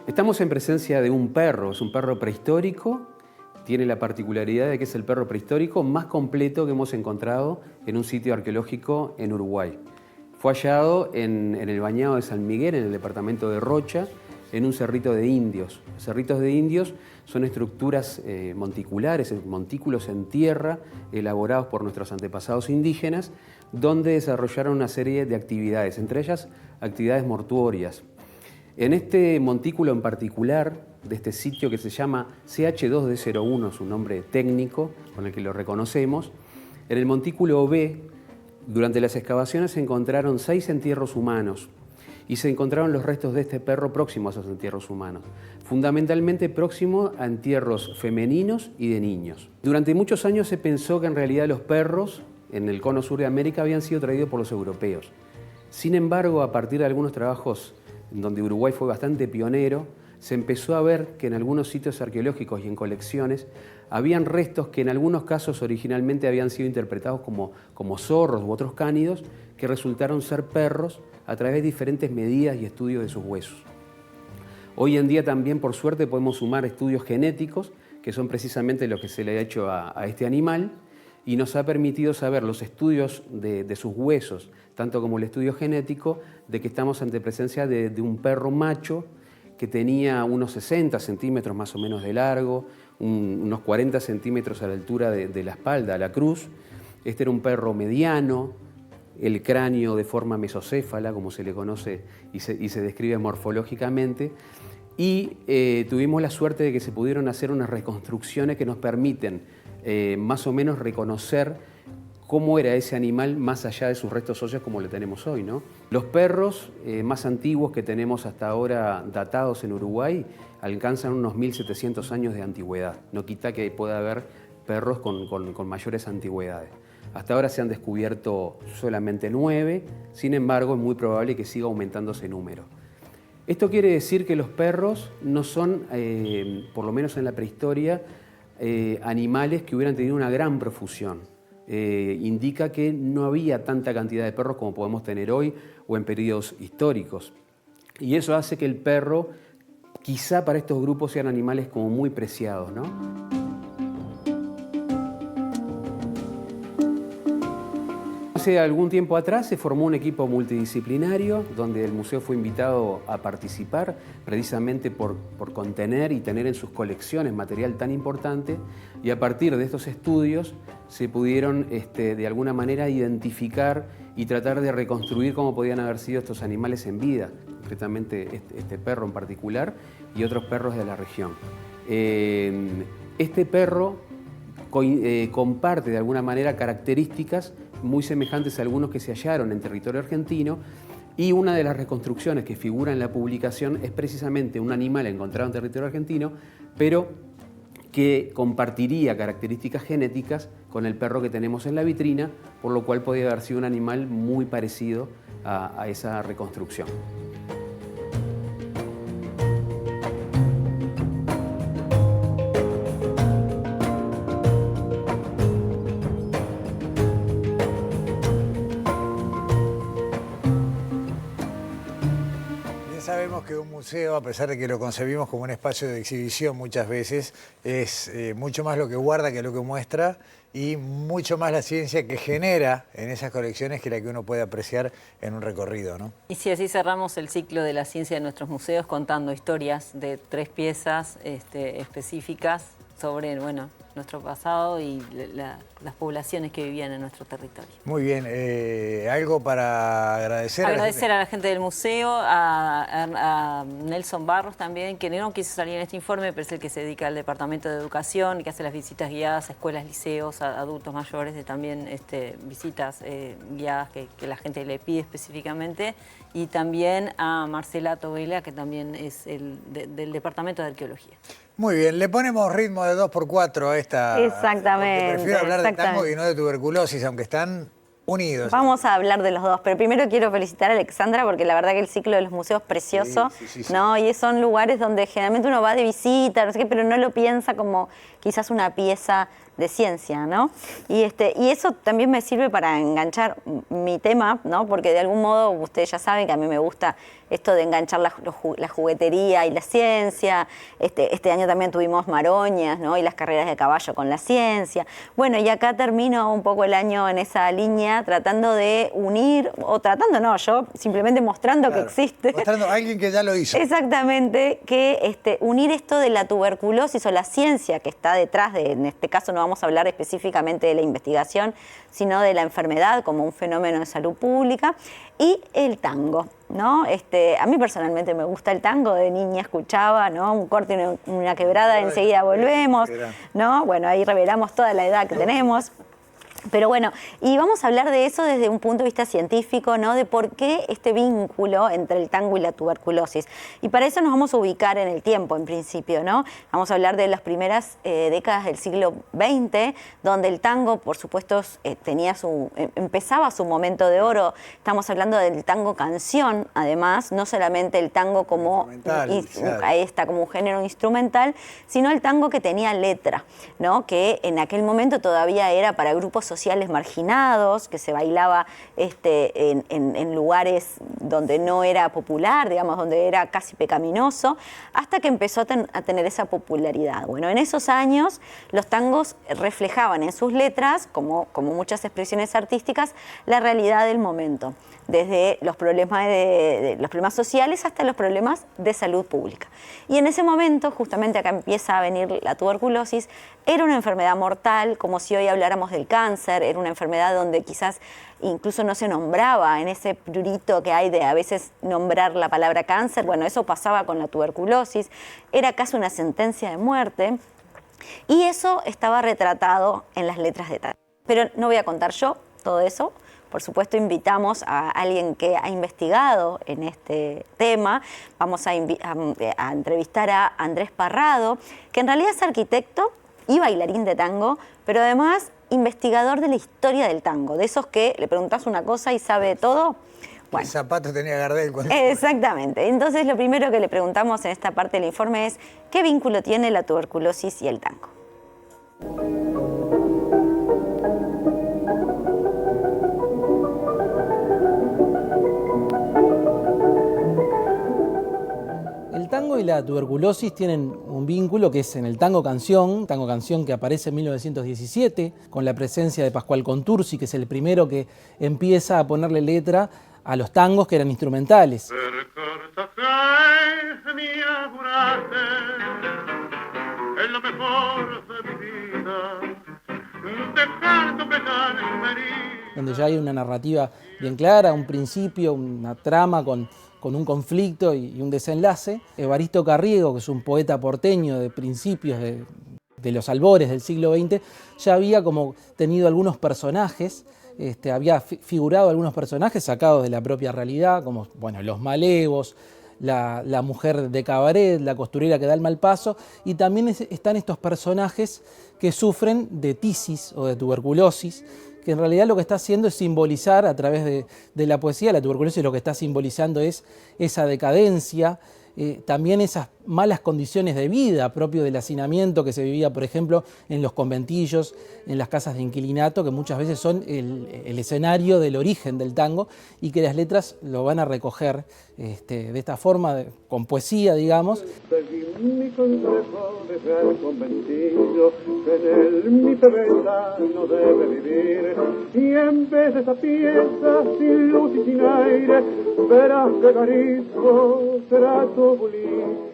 Estamos en presencia de un perro, es un perro prehistórico. Tiene la particularidad de que es el perro prehistórico más completo que hemos encontrado en un sitio arqueológico en Uruguay. Fue hallado en el Bañado de San Miguel, en el departamento de Rocha, en un cerrito de indios. Los cerritos de indios son estructuras monticulares, montículos en tierra, elaborados por nuestros antepasados indígenas, donde desarrollaron una serie de actividades, entre ellas actividades mortuorias. En este montículo en particular, de este sitio que se llama CH2D01, su nombre técnico, con el que lo reconocemos, en el montículo B, durante las excavaciones se encontraron 6 entierros humanos y se encontraron los restos de este perro próximos a esos entierros humanos, fundamentalmente próximos a entierros femeninos y de niños. Durante muchos años se pensó que en realidad los perros en el cono sur de América habían sido traídos por los europeos. Sin embargo, a partir de algunos trabajos donde Uruguay fue bastante pionero, se empezó a ver que en algunos sitios arqueológicos y en colecciones habían restos que en algunos casos originalmente habían sido interpretados como zorros u otros cánidos, que resultaron ser perros a través de diferentes medidas y estudios de sus huesos. Hoy en día también, por suerte, podemos sumar estudios genéticos, que son precisamente lo que se le ha hecho a este animal, y nos ha permitido saber los estudios de sus huesos, tanto como el estudio genético, de que estamos ante presencia de un perro macho que tenía unos 60 centímetros más o menos de largo, unos 40 centímetros a la altura de la espalda, a la cruz. Este era un perro mediano, el cráneo de forma mesocéfala, como se le conoce y se describe morfológicamente, y tuvimos la suerte de que se pudieron hacer unas reconstrucciones que nos permiten más o menos reconocer cómo era ese animal más allá de sus restos óseos como lo tenemos hoy, ¿no? Los perros más antiguos que tenemos hasta ahora datados en Uruguay alcanzan unos 1700 años de antigüedad. No quita que pueda haber perros con mayores antigüedades. Hasta ahora se han descubierto solamente 9, sin embargo es muy probable que siga aumentando ese número. Esto quiere decir que los perros no son, por lo menos en la prehistoria, animales que hubieran tenido una gran profusión. Indica que no había tanta cantidad de perros como podemos tener hoy o en periodos históricos. Y eso hace que el perro, quizá para estos grupos, sean animales como muy preciados, ¿no? hace algún tiempo atrás se formó un equipo multidisciplinario donde el museo fue invitado a participar precisamente por contener y tener en sus colecciones material tan importante, y a partir de estos estudios se pudieron de alguna manera identificar y tratar de reconstruir cómo podían haber sido estos animales en vida, concretamente este perro en particular y otros perros de la región. Este perro comparte de alguna manera características muy semejantes a algunos que se hallaron en territorio argentino, y una de las reconstrucciones que figura en la publicación es precisamente un animal encontrado en territorio argentino, pero que compartiría características genéticas con el perro que tenemos en la vitrina, por lo cual podría haber sido un animal muy parecido a esa reconstrucción. Sabemos que un museo, a pesar de que lo concebimos como un espacio de exhibición muchas veces, es mucho más lo que guarda que lo que muestra, y mucho más la ciencia que genera en esas colecciones que la que uno puede apreciar en un recorrido, ¿no? Y si así cerramos el ciclo de la ciencia de nuestros museos contando historias de 3 piezas específicas sobre, bueno, nuestro pasado y las poblaciones que vivían en nuestro territorio. Muy bien, algo para agradecer. Agradecer a la gente del museo, a Nelson Barros también, que no quiso salir en este informe, pero es el que se dedica al departamento de educación y que hace las visitas guiadas a escuelas, liceos, a adultos mayores, de también visitas guiadas que la gente le pide específicamente. Y también a Marcela Tovela, que también es del departamento de arqueología. Muy bien, le ponemos ritmo de 2x4 a esta. Exactamente. Prefiero hablar de tango y no de tuberculosis, aunque están unidos. Vamos a hablar de los dos, pero primero quiero felicitar a Alexandra, porque la verdad que el ciclo de los museos es precioso, sí. ¿no? Y son lugares donde generalmente uno va de visita, no sé qué, pero no lo piensa como quizás una pieza de ciencia, ¿no? Y eso también me sirve para enganchar mi tema, ¿no? Porque de algún modo ustedes ya saben que a mí me gusta esto de enganchar la juguetería y la ciencia. Este año también tuvimos maroñas, ¿no? Y las carreras de caballo con la ciencia. Bueno, y acá termino un poco el año en esa línea, tratando de unir, o tratando no, yo simplemente mostrando que existe. Mostrando a alguien que ya lo hizo. Exactamente, que unir esto de la tuberculosis o la ciencia que está detrás de, en este caso no vamos a hablar específicamente de la investigación, sino de la enfermedad como un fenómeno de salud pública, y el tango, ¿no? A mí personalmente me gusta el tango, de niña escuchaba, ¿no? Un corte y una quebrada, enseguida volvemos, ¿no? Bueno, ahí revelamos toda la edad que tenemos. Pero bueno, y vamos a hablar de eso desde un punto de vista científico, ¿no? De por qué este vínculo entre el tango y la tuberculosis. Y para eso nos vamos a ubicar en el tiempo, en principio, ¿no? Vamos a hablar de las primeras décadas del siglo XX, donde el tango, por supuesto, empezaba su momento de oro. Estamos hablando del tango canción, además, no solamente el tango como como un género instrumental, sino el tango que tenía letra, ¿no? Que en aquel momento todavía era para grupos sociales marginados, que se bailaba en lugares donde no era popular, digamos, donde era casi pecaminoso, hasta que empezó a tener esa popularidad. Bueno, en esos años los tangos reflejaban en sus letras, como muchas expresiones artísticas, la realidad del momento, desde los problemas sociales hasta los problemas de salud pública. Y en ese momento, justamente acá empieza a venir la tuberculosis. Era una enfermedad mortal, como si hoy habláramos del cáncer. Era una enfermedad donde quizás incluso no se nombraba en ese prurito que hay de a veces nombrar la palabra cáncer. Bueno, eso pasaba con la tuberculosis. Era casi una sentencia de muerte. Y eso estaba retratado en las letras de tango. Pero no voy a contar yo todo eso. Por supuesto, invitamos a alguien que ha investigado en este tema. Vamos a entrevistar a Andrés Parrado, que en realidad es arquitecto y bailarín de tango, pero además investigador de la historia del tango, de esos que le preguntás una cosa y sabe todo. Bueno, el zapato tenía Gardel. Exactamente. Entonces, lo primero que le preguntamos en esta parte del informe es ¿qué vínculo tiene la tuberculosis y el tango? El tango tango y la tuberculosis tienen un vínculo que es en el tango canción que aparece en 1917, con la presencia de Pascual Contursi, que es el primero que empieza a ponerle letra a los tangos que eran instrumentales. Donde ya hay una narrativa bien clara, un principio, una trama con un conflicto y un desenlace. Evaristo Carriego, que es un poeta porteño de principios de los albores del siglo XX, ya había como tenido algunos personajes, había figurado algunos personajes sacados de la propia realidad, como bueno, los malevos, la mujer de cabaret, la costurera que da el mal paso, y también están estos personajes que sufren de tisis o de tuberculosis, que en realidad lo que está haciendo es simbolizar a través de la poesía. La tuberculosis lo que está simbolizando es esa decadencia, también esas malas condiciones de vida propio del hacinamiento que se vivía, por ejemplo, en los conventillos, en las casas de inquilinato, que muchas veces son el escenario del origen del tango y que las letras lo van a recoger de esta forma, con poesía, digamos. Mi consejo desde el conventillo, en él mi cerveza no debe vivir, y en vez de esa pieza sin luz y sin aire, verás que carisco será tu bulín.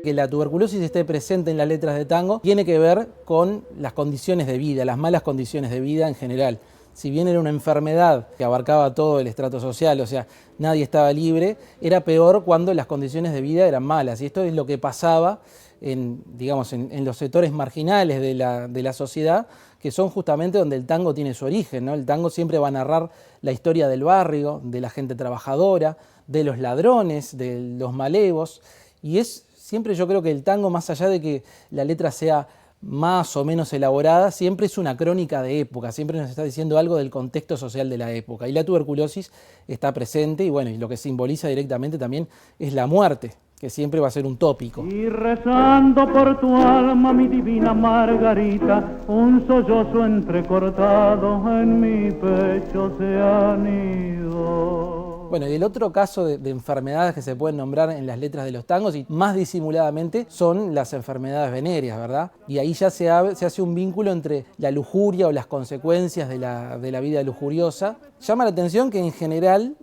Que la tuberculosis esté presente en las letras de tango tiene que ver con las condiciones de vida, las malas condiciones de vida en general. Si bien era una enfermedad que abarcaba todo el estrato social, o sea, nadie estaba libre, era peor cuando las condiciones de vida eran malas. Y esto es lo que pasaba en los sectores marginales de la sociedad, que son justamente donde el tango tiene su origen, ¿no? El tango siempre va a narrar la historia del barrio, de la gente trabajadora, de los ladrones, de los malevos, y siempre yo creo que el tango, más allá de que la letra sea más o menos elaborada, siempre es una crónica de época, siempre nos está diciendo algo del contexto social de la época. Y la tuberculosis está presente y bueno, y lo que simboliza directamente también es la muerte, que siempre va a ser un tópico. Y rezando por tu alma, mi divina Margarita, un sollozo entrecortado en mi pecho se anidó. Bueno, y el otro caso de enfermedades que se pueden nombrar en las letras de los tangos, y más disimuladamente, son las enfermedades venéreas, ¿verdad? Y ahí ya se hace un vínculo entre la lujuria o las consecuencias de la vida lujuriosa. Llama la atención que en general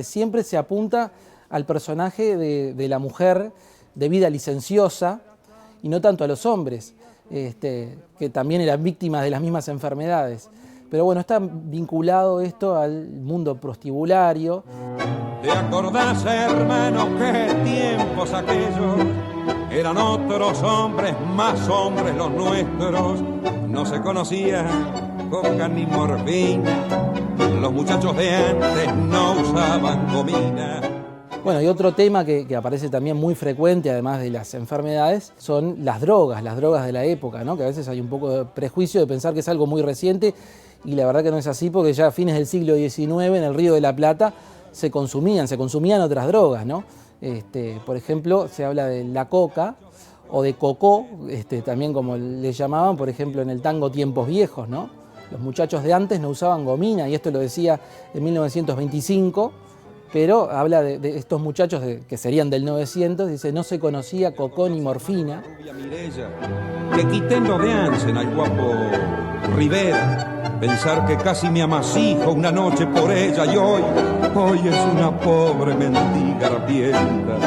siempre se apunta al personaje de la mujer de vida licenciosa y no tanto a los hombres, que también eran víctimas de las mismas enfermedades. Pero bueno, está vinculado esto al mundo prostibulario. ¿Te acordás, hermano, qué tiempos aquellos? Eran otros hombres, más hombres los nuestros. No se conocían coca ni morfina. Los muchachos de antes no usaban gomina. Bueno, y otro tema que aparece también muy frecuente, además de las enfermedades, son las drogas de la época, ¿no? Que a veces hay un poco de prejuicio de pensar que es algo muy reciente, y la verdad que no es así, porque ya a fines del siglo XIX en el Río de la Plata se consumían otras drogas, ¿no? Por ejemplo, se habla de la coca o de cocó, también como le llamaban, por ejemplo, en el tango Tiempos Viejos, ¿no? Los muchachos de antes no usaban gomina, y esto lo decía en 1925, pero habla de estos muchachos que serían del 900, dice, no se conocía cocó ni morfina. Que quiten lo de Ansen al guapo Rivera. Pensar que casi me amasijo una noche por ella y hoy es una pobre mendiga rapienta.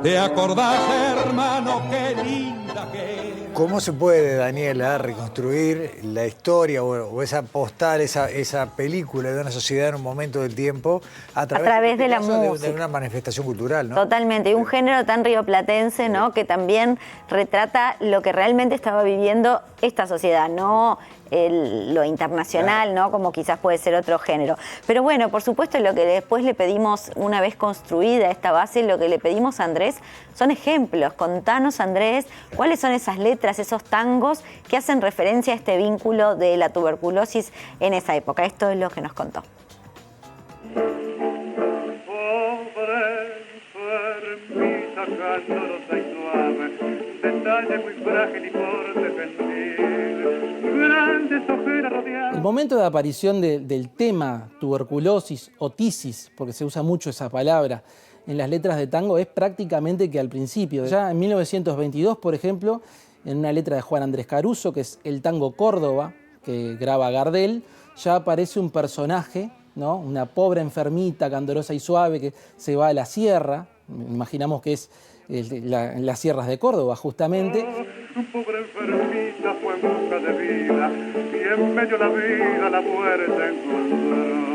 ¿Te acordás, hermano, qué linda que era? ¿Cómo se puede, Daniela, reconstruir la historia o esa postal, esa película de una sociedad en un momento del tiempo a través de la música? De una manifestación cultural, ¿no? Totalmente, y un género tan rioplatense, ¿no? Que también retrata lo que realmente estaba viviendo esta sociedad, no lo internacional, ¿no? Como quizás puede ser otro género. Pero bueno, por supuesto, lo que después le pedimos, una vez construida esta base, lo que le pedimos a Andrés son ejemplos. Contanos, Andrés, cuáles son esas letras, esos tangos que hacen referencia a este vínculo de la tuberculosis en esa época. Esto es lo que nos contó. Detalle muy frágil y por defender. grandes ojeras rodeadas. El momento de aparición del tema tuberculosis o tisis, porque se usa mucho esa palabra en las letras de tango, es prácticamente que al principio. Ya en 1922, por ejemplo, en una letra de Juan Andrés Caruso, que es el tango Córdoba, que graba Gardel, ya aparece un personaje, ¿no? Una pobre enfermita, candorosa y suave, que se va a la sierra. Imaginamos que es las sierras de Córdoba, justamente. Su pobre enfermita fue en busca de vida y en medio de la vida la muerte encontró.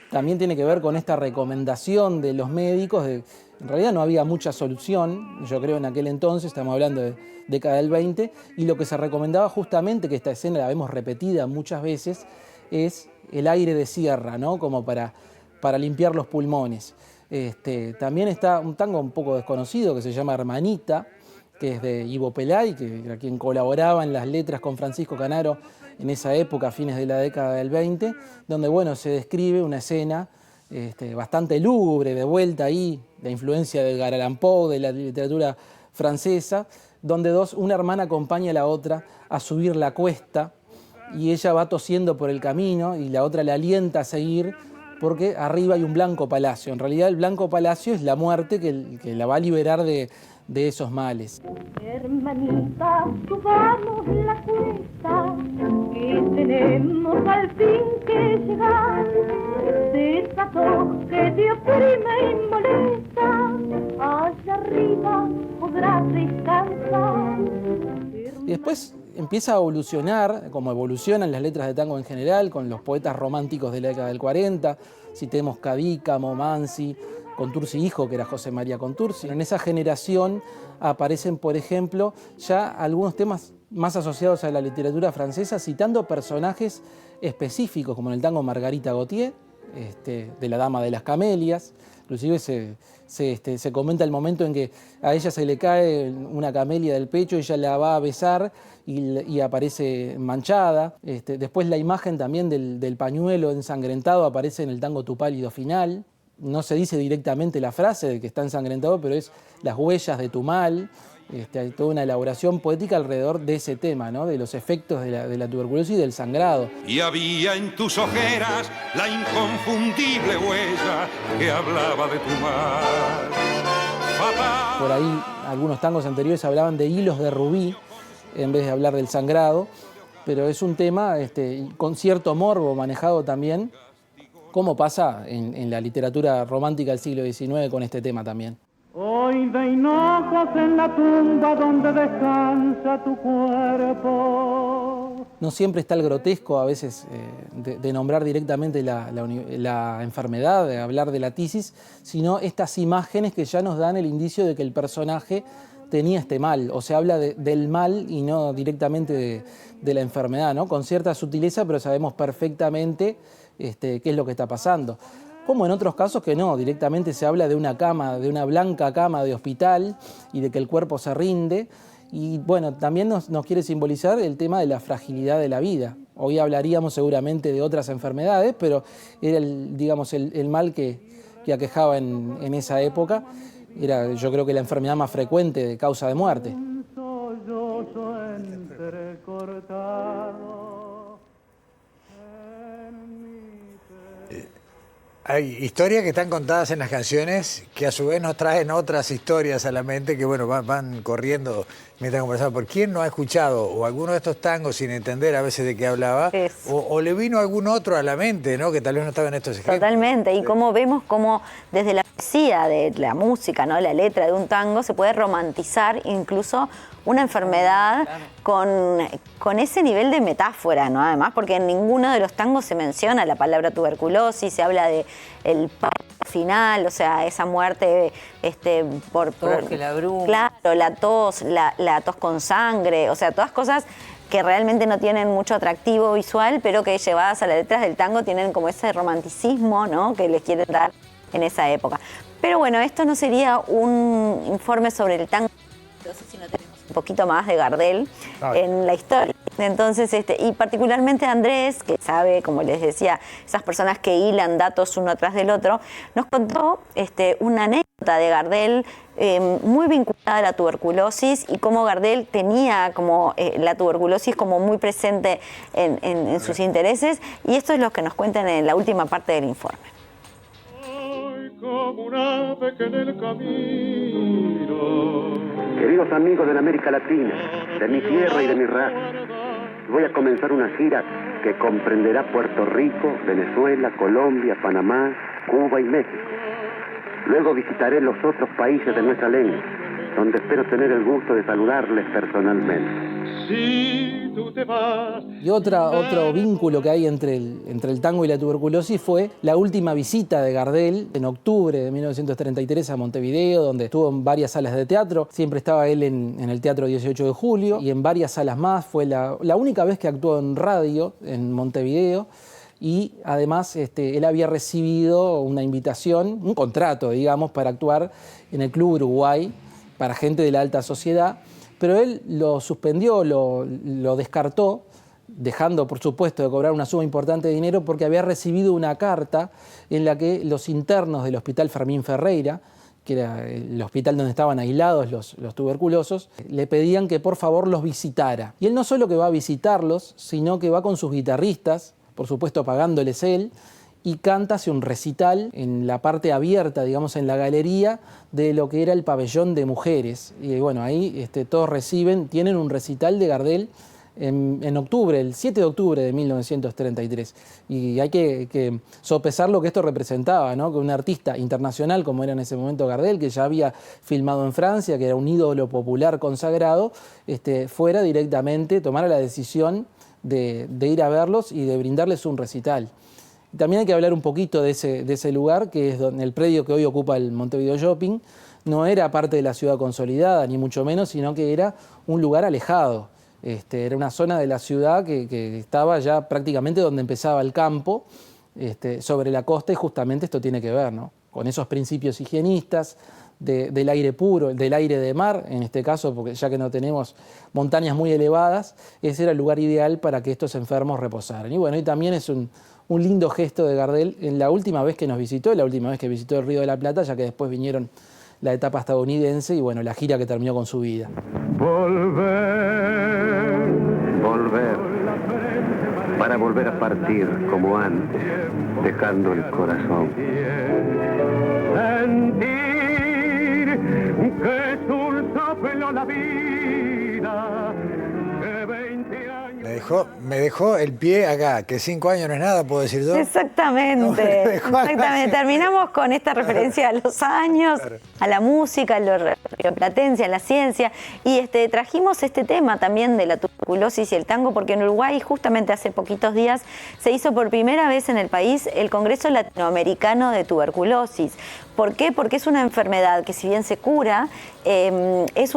También tiene que ver con esta recomendación de los médicos. En realidad no había mucha solución, yo creo, en aquel entonces, estamos hablando de década del 20, y lo que se recomendaba justamente, que esta escena la vemos repetida muchas veces, es el aire de sierra, ¿no? Como para limpiar los pulmones. También está un tango un poco desconocido que se llama Hermanita, que es de Ivo Pelay, que era quien colaboraba en las letras con Francisco Canaro en esa época, a fines de la década del 20, donde bueno, se describe una escena bastante lúgubre, de vuelta ahí, de influencia de Edgar Allan Poe, de la literatura francesa, donde una hermana acompaña a la otra a subir la cuesta y ella va tosiendo por el camino y la otra la alienta a seguir porque arriba hay un blanco palacio. En realidad el blanco palacio es la muerte que la va a liberar de esos males. Hermanita, subamos la cuesta, que tenemos al fin que llegar. Esa tos que te oprime y molesta, allá arriba podrás descansar. Y después empieza a evolucionar, como evolucionan las letras de tango en general, con los poetas románticos de la década del 40, citemos Cadícamo, Mansi, Contursi hijo, que era José María Contursi. En esa generación aparecen, por ejemplo, ya algunos temas más asociados a la literatura francesa, citando personajes específicos, como en el tango Margarita Gautier, de la Dama de las Camelias. Inclusive se comenta el momento en que a ella se le cae una camelia del pecho y ella la va a besar y aparece manchada. Después la imagen también del pañuelo ensangrentado aparece en el tango Tu pálido final. No se dice directamente la frase de que está ensangrentado, pero es las huellas de tu mal. Hay toda una elaboración poética alrededor de ese tema, ¿no? De los efectos de la tuberculosis y del sangrado. Y había en tus ojeras la inconfundible huella que hablaba de tu mal. Por ahí algunos tangos anteriores hablaban de hilos de rubí en vez de hablar del sangrado, pero es un tema con cierto morbo manejado también, como pasa en la literatura romántica del siglo XIX con este tema también. Hoy de hinojos en la tumba donde descansa tu cuerpo. No siempre está el grotesco a veces de nombrar directamente la enfermedad, de hablar de la tisis, sino estas imágenes que ya nos dan el indicio de que el personaje tenía este mal, o se habla del mal y no directamente de la enfermedad, ¿no? Con cierta sutileza, pero sabemos perfectamente qué es lo que está pasando. Como en otros casos que no, directamente se habla de una cama, de una blanca cama de hospital y de que el cuerpo se rinde. Y bueno, también nos quiere simbolizar el tema de la fragilidad de la vida. Hoy hablaríamos seguramente de otras enfermedades, pero era el mal que aquejaba en esa época. Era, yo creo que la enfermedad más frecuente de causa de muerte. Hay historias que están contadas en las canciones que a su vez nos traen otras historias a la mente que bueno van corriendo mientras conversamos. ¿Por quién no ha escuchado o alguno de estos tangos sin entender a veces de qué hablaba? O le vino algún otro a la mente, ¿no? Que tal vez no estaba en estos ejemplos. Totalmente, y como vemos como desde la poesía, de la música, ¿no? La letra de un tango se puede romantizar incluso una enfermedad con ese nivel de metáfora, ¿no? Además, porque en ninguno de los tangos se menciona la palabra tuberculosis, se habla de el final, o sea, esa muerte por que la abruma. Claro, la tos con sangre, o sea, todas cosas que realmente no tienen mucho atractivo visual, pero que llevadas a las letras del tango tienen como ese romanticismo, ¿no? Que les quieren dar en esa época. Pero bueno, esto no sería un informe sobre el tango, sino tenemos un poquito más de Gardel en la historia. Entonces, y particularmente Andrés, que sabe, como les decía, esas personas que hilan datos uno tras del otro, nos contó una anécdota de Gardel muy vinculada a la tuberculosis y cómo Gardel tenía como la tuberculosis como muy presente en sus intereses, y esto es lo que nos cuentan en la última parte del informe. Como un ave que en el camino. Queridos amigos de la América Latina, de mi tierra y de mi raza, voy a comenzar una gira que comprenderá Puerto Rico, Venezuela, Colombia, Panamá, Cuba y México. Luego visitaré los otros países de nuestra lengua, donde espero tener el gusto de saludarles personalmente. Si tú te vas. Y otro vínculo que hay entre el tango y la tuberculosis fue la última visita de Gardel en octubre de 1933 a Montevideo, donde estuvo en varias salas de teatro. Siempre estaba él en el Teatro 18 de Julio y en varias salas más. Fue la única vez que actuó en radio en Montevideo. Y además él había recibido una invitación, un contrato, digamos, para actuar en el Club Uruguay para gente de la alta sociedad, pero él lo suspendió, lo descartó, dejando, por supuesto, de cobrar una suma importante de dinero porque había recibido una carta en la que los internos del Hospital Fermín Ferreira, que era el hospital donde estaban aislados los tuberculosos, le pedían que por favor los visitara. Y él no solo que va a visitarlos, sino que va con sus guitarristas, por supuesto pagándoles él, y canta, hace un recital en la parte abierta, digamos, en la galería de lo que era el pabellón de mujeres. Y bueno, ahí todos tienen un recital de Gardel en octubre, el 7 de octubre de 1933. Y hay que sopesar lo que esto representaba, ¿no? Que un artista internacional como era en ese momento Gardel, que ya había filmado en Francia, que era un ídolo popular consagrado, fuera directamente, tomara la decisión de ir a verlos y de brindarles un recital. También hay que hablar un poquito de ese lugar, que es donde el predio que hoy ocupa el Montevideo Shopping. No era parte de la ciudad consolidada, ni mucho menos, sino que era un lugar alejado. Era una zona de la ciudad que estaba ya prácticamente donde empezaba el campo, sobre la costa, y justamente esto tiene que ver, ¿no? Con esos principios higienistas, del aire puro, del aire de mar, en este caso, porque ya que no tenemos montañas muy elevadas, ese era el lugar ideal para que estos enfermos reposaran. Y bueno, y también es un lindo gesto de Gardel en la última vez que nos visitó, la última vez que visitó el Río de la Plata, ya que después vinieron la etapa estadounidense y bueno, la gira que terminó con su vida. Volver, para volver a partir como antes, dejando el corazón. Sentir que dulce peló la vida, que 20 años... Me dejó el pie acá, que 5 años no es nada, ¿puedo decir yo? Exactamente, exactamente. Terminamos con esta referencia a los años, claro, a la música, a lo rioplatense, a la ciencia, y trajimos este tema también de la tuberculosis y el tango, porque en Uruguay justamente hace poquitos días se hizo por primera vez en el país el Congreso Latinoamericano de Tuberculosis. ¿Por qué? Porque es una enfermedad que, si bien se cura, es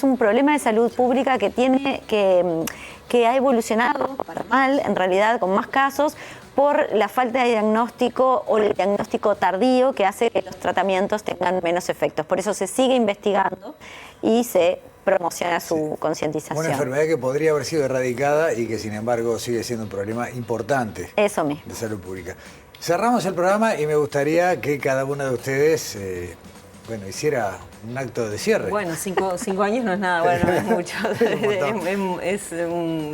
un problema de salud pública que ha evolucionado para mal, en realidad, con más casos, por la falta de diagnóstico o el diagnóstico tardío, que hace que los tratamientos tengan menos efectos. Por eso se sigue investigando y se promociona su concientización. Una enfermedad que podría haber sido erradicada y que, sin embargo, sigue siendo un problema importante. Eso mismo. De salud pública. Cerramos el programa y me gustaría que cada uno de ustedes hiciera un acto de cierre. Bueno, 5 años no es nada, bueno, no es mucho.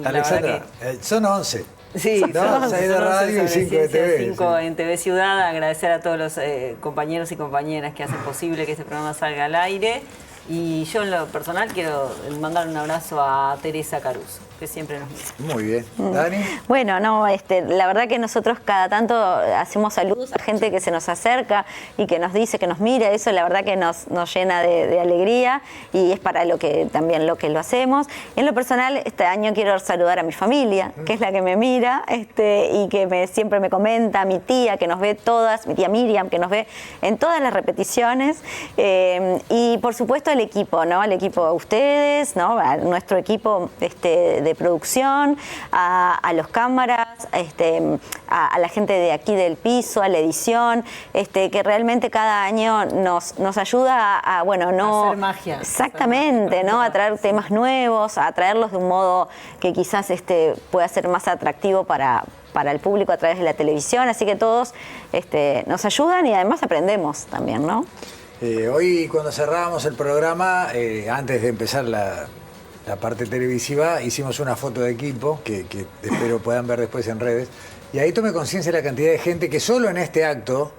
Alexandra, son 11. Sí, ¿no? 6 de radio y 5 de TV. 5 en TV Ciudad. Agradecer a todos los compañeros y compañeras que hacen posible que este programa salga al aire. Y yo, en lo personal, quiero mandar un abrazo a Teresa Caruso, que siempre nos mira. Muy bien. ¿Dani? Bueno, no, la verdad que nosotros cada tanto hacemos saludos a gente que se nos acerca y que nos dice, que nos mira. Eso la verdad que nos llena de alegría, y es para también lo que lo hacemos. En lo personal, este año quiero saludar a mi familia, que es la que me mira y que siempre me comenta, a mi tía, que nos ve todas, mi tía Miriam, que nos ve en todas las repeticiones, y por supuesto el equipo, ¿no? El equipo de ustedes, ¿no? A nuestro equipo de producción, a los cámaras, a la gente de aquí del piso, a la edición, que realmente cada año nos ayuda a hacer magia. Exactamente, ¿no? A traer temas nuevos, a traerlos de un modo que quizás pueda ser más atractivo para el público a través de la televisión. Así que todos nos ayudan y además aprendemos también, ¿no? Hoy cuando cerrábamos el programa, antes de empezar la parte televisiva, hicimos una foto de equipo que espero puedan ver después en redes. Y ahí tomé conciencia de la cantidad de gente que solo en este acto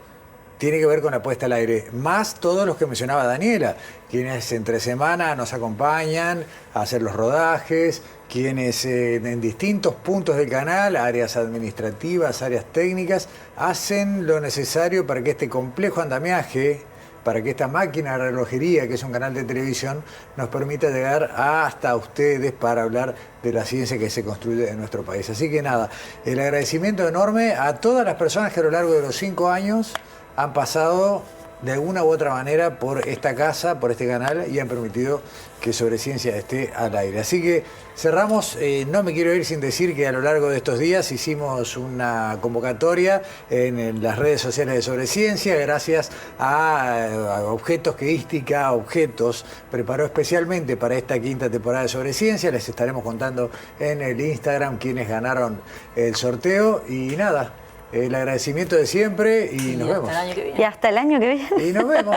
tiene que ver con la puesta al aire, más todos los que mencionaba Daniela, quienes entre semana nos acompañan a hacer los rodajes, quienes en distintos puntos del canal, áreas administrativas, áreas técnicas, hacen lo necesario para que este complejo andamiaje, para que esta máquina de relojería, que es un canal de televisión, nos permita llegar hasta ustedes para hablar de la ciencia que se construye en nuestro país. Así que nada, el agradecimiento enorme a todas las personas que a lo largo de los 5 años han pasado de alguna u otra manera por esta casa, por este canal, y han permitido que Sobreciencia esté al aire. Así que cerramos, no me quiero ir sin decir que a lo largo de estos días hicimos una convocatoria en las redes sociales de Sobreciencia, gracias a Objetos que Ística Objetos preparó especialmente para esta 5ª temporada de Sobreciencia. Les estaremos contando en el Instagram quiénes ganaron el sorteo y nada. El agradecimiento de siempre y nos vemos. Y hasta el año que viene. Y nos vemos.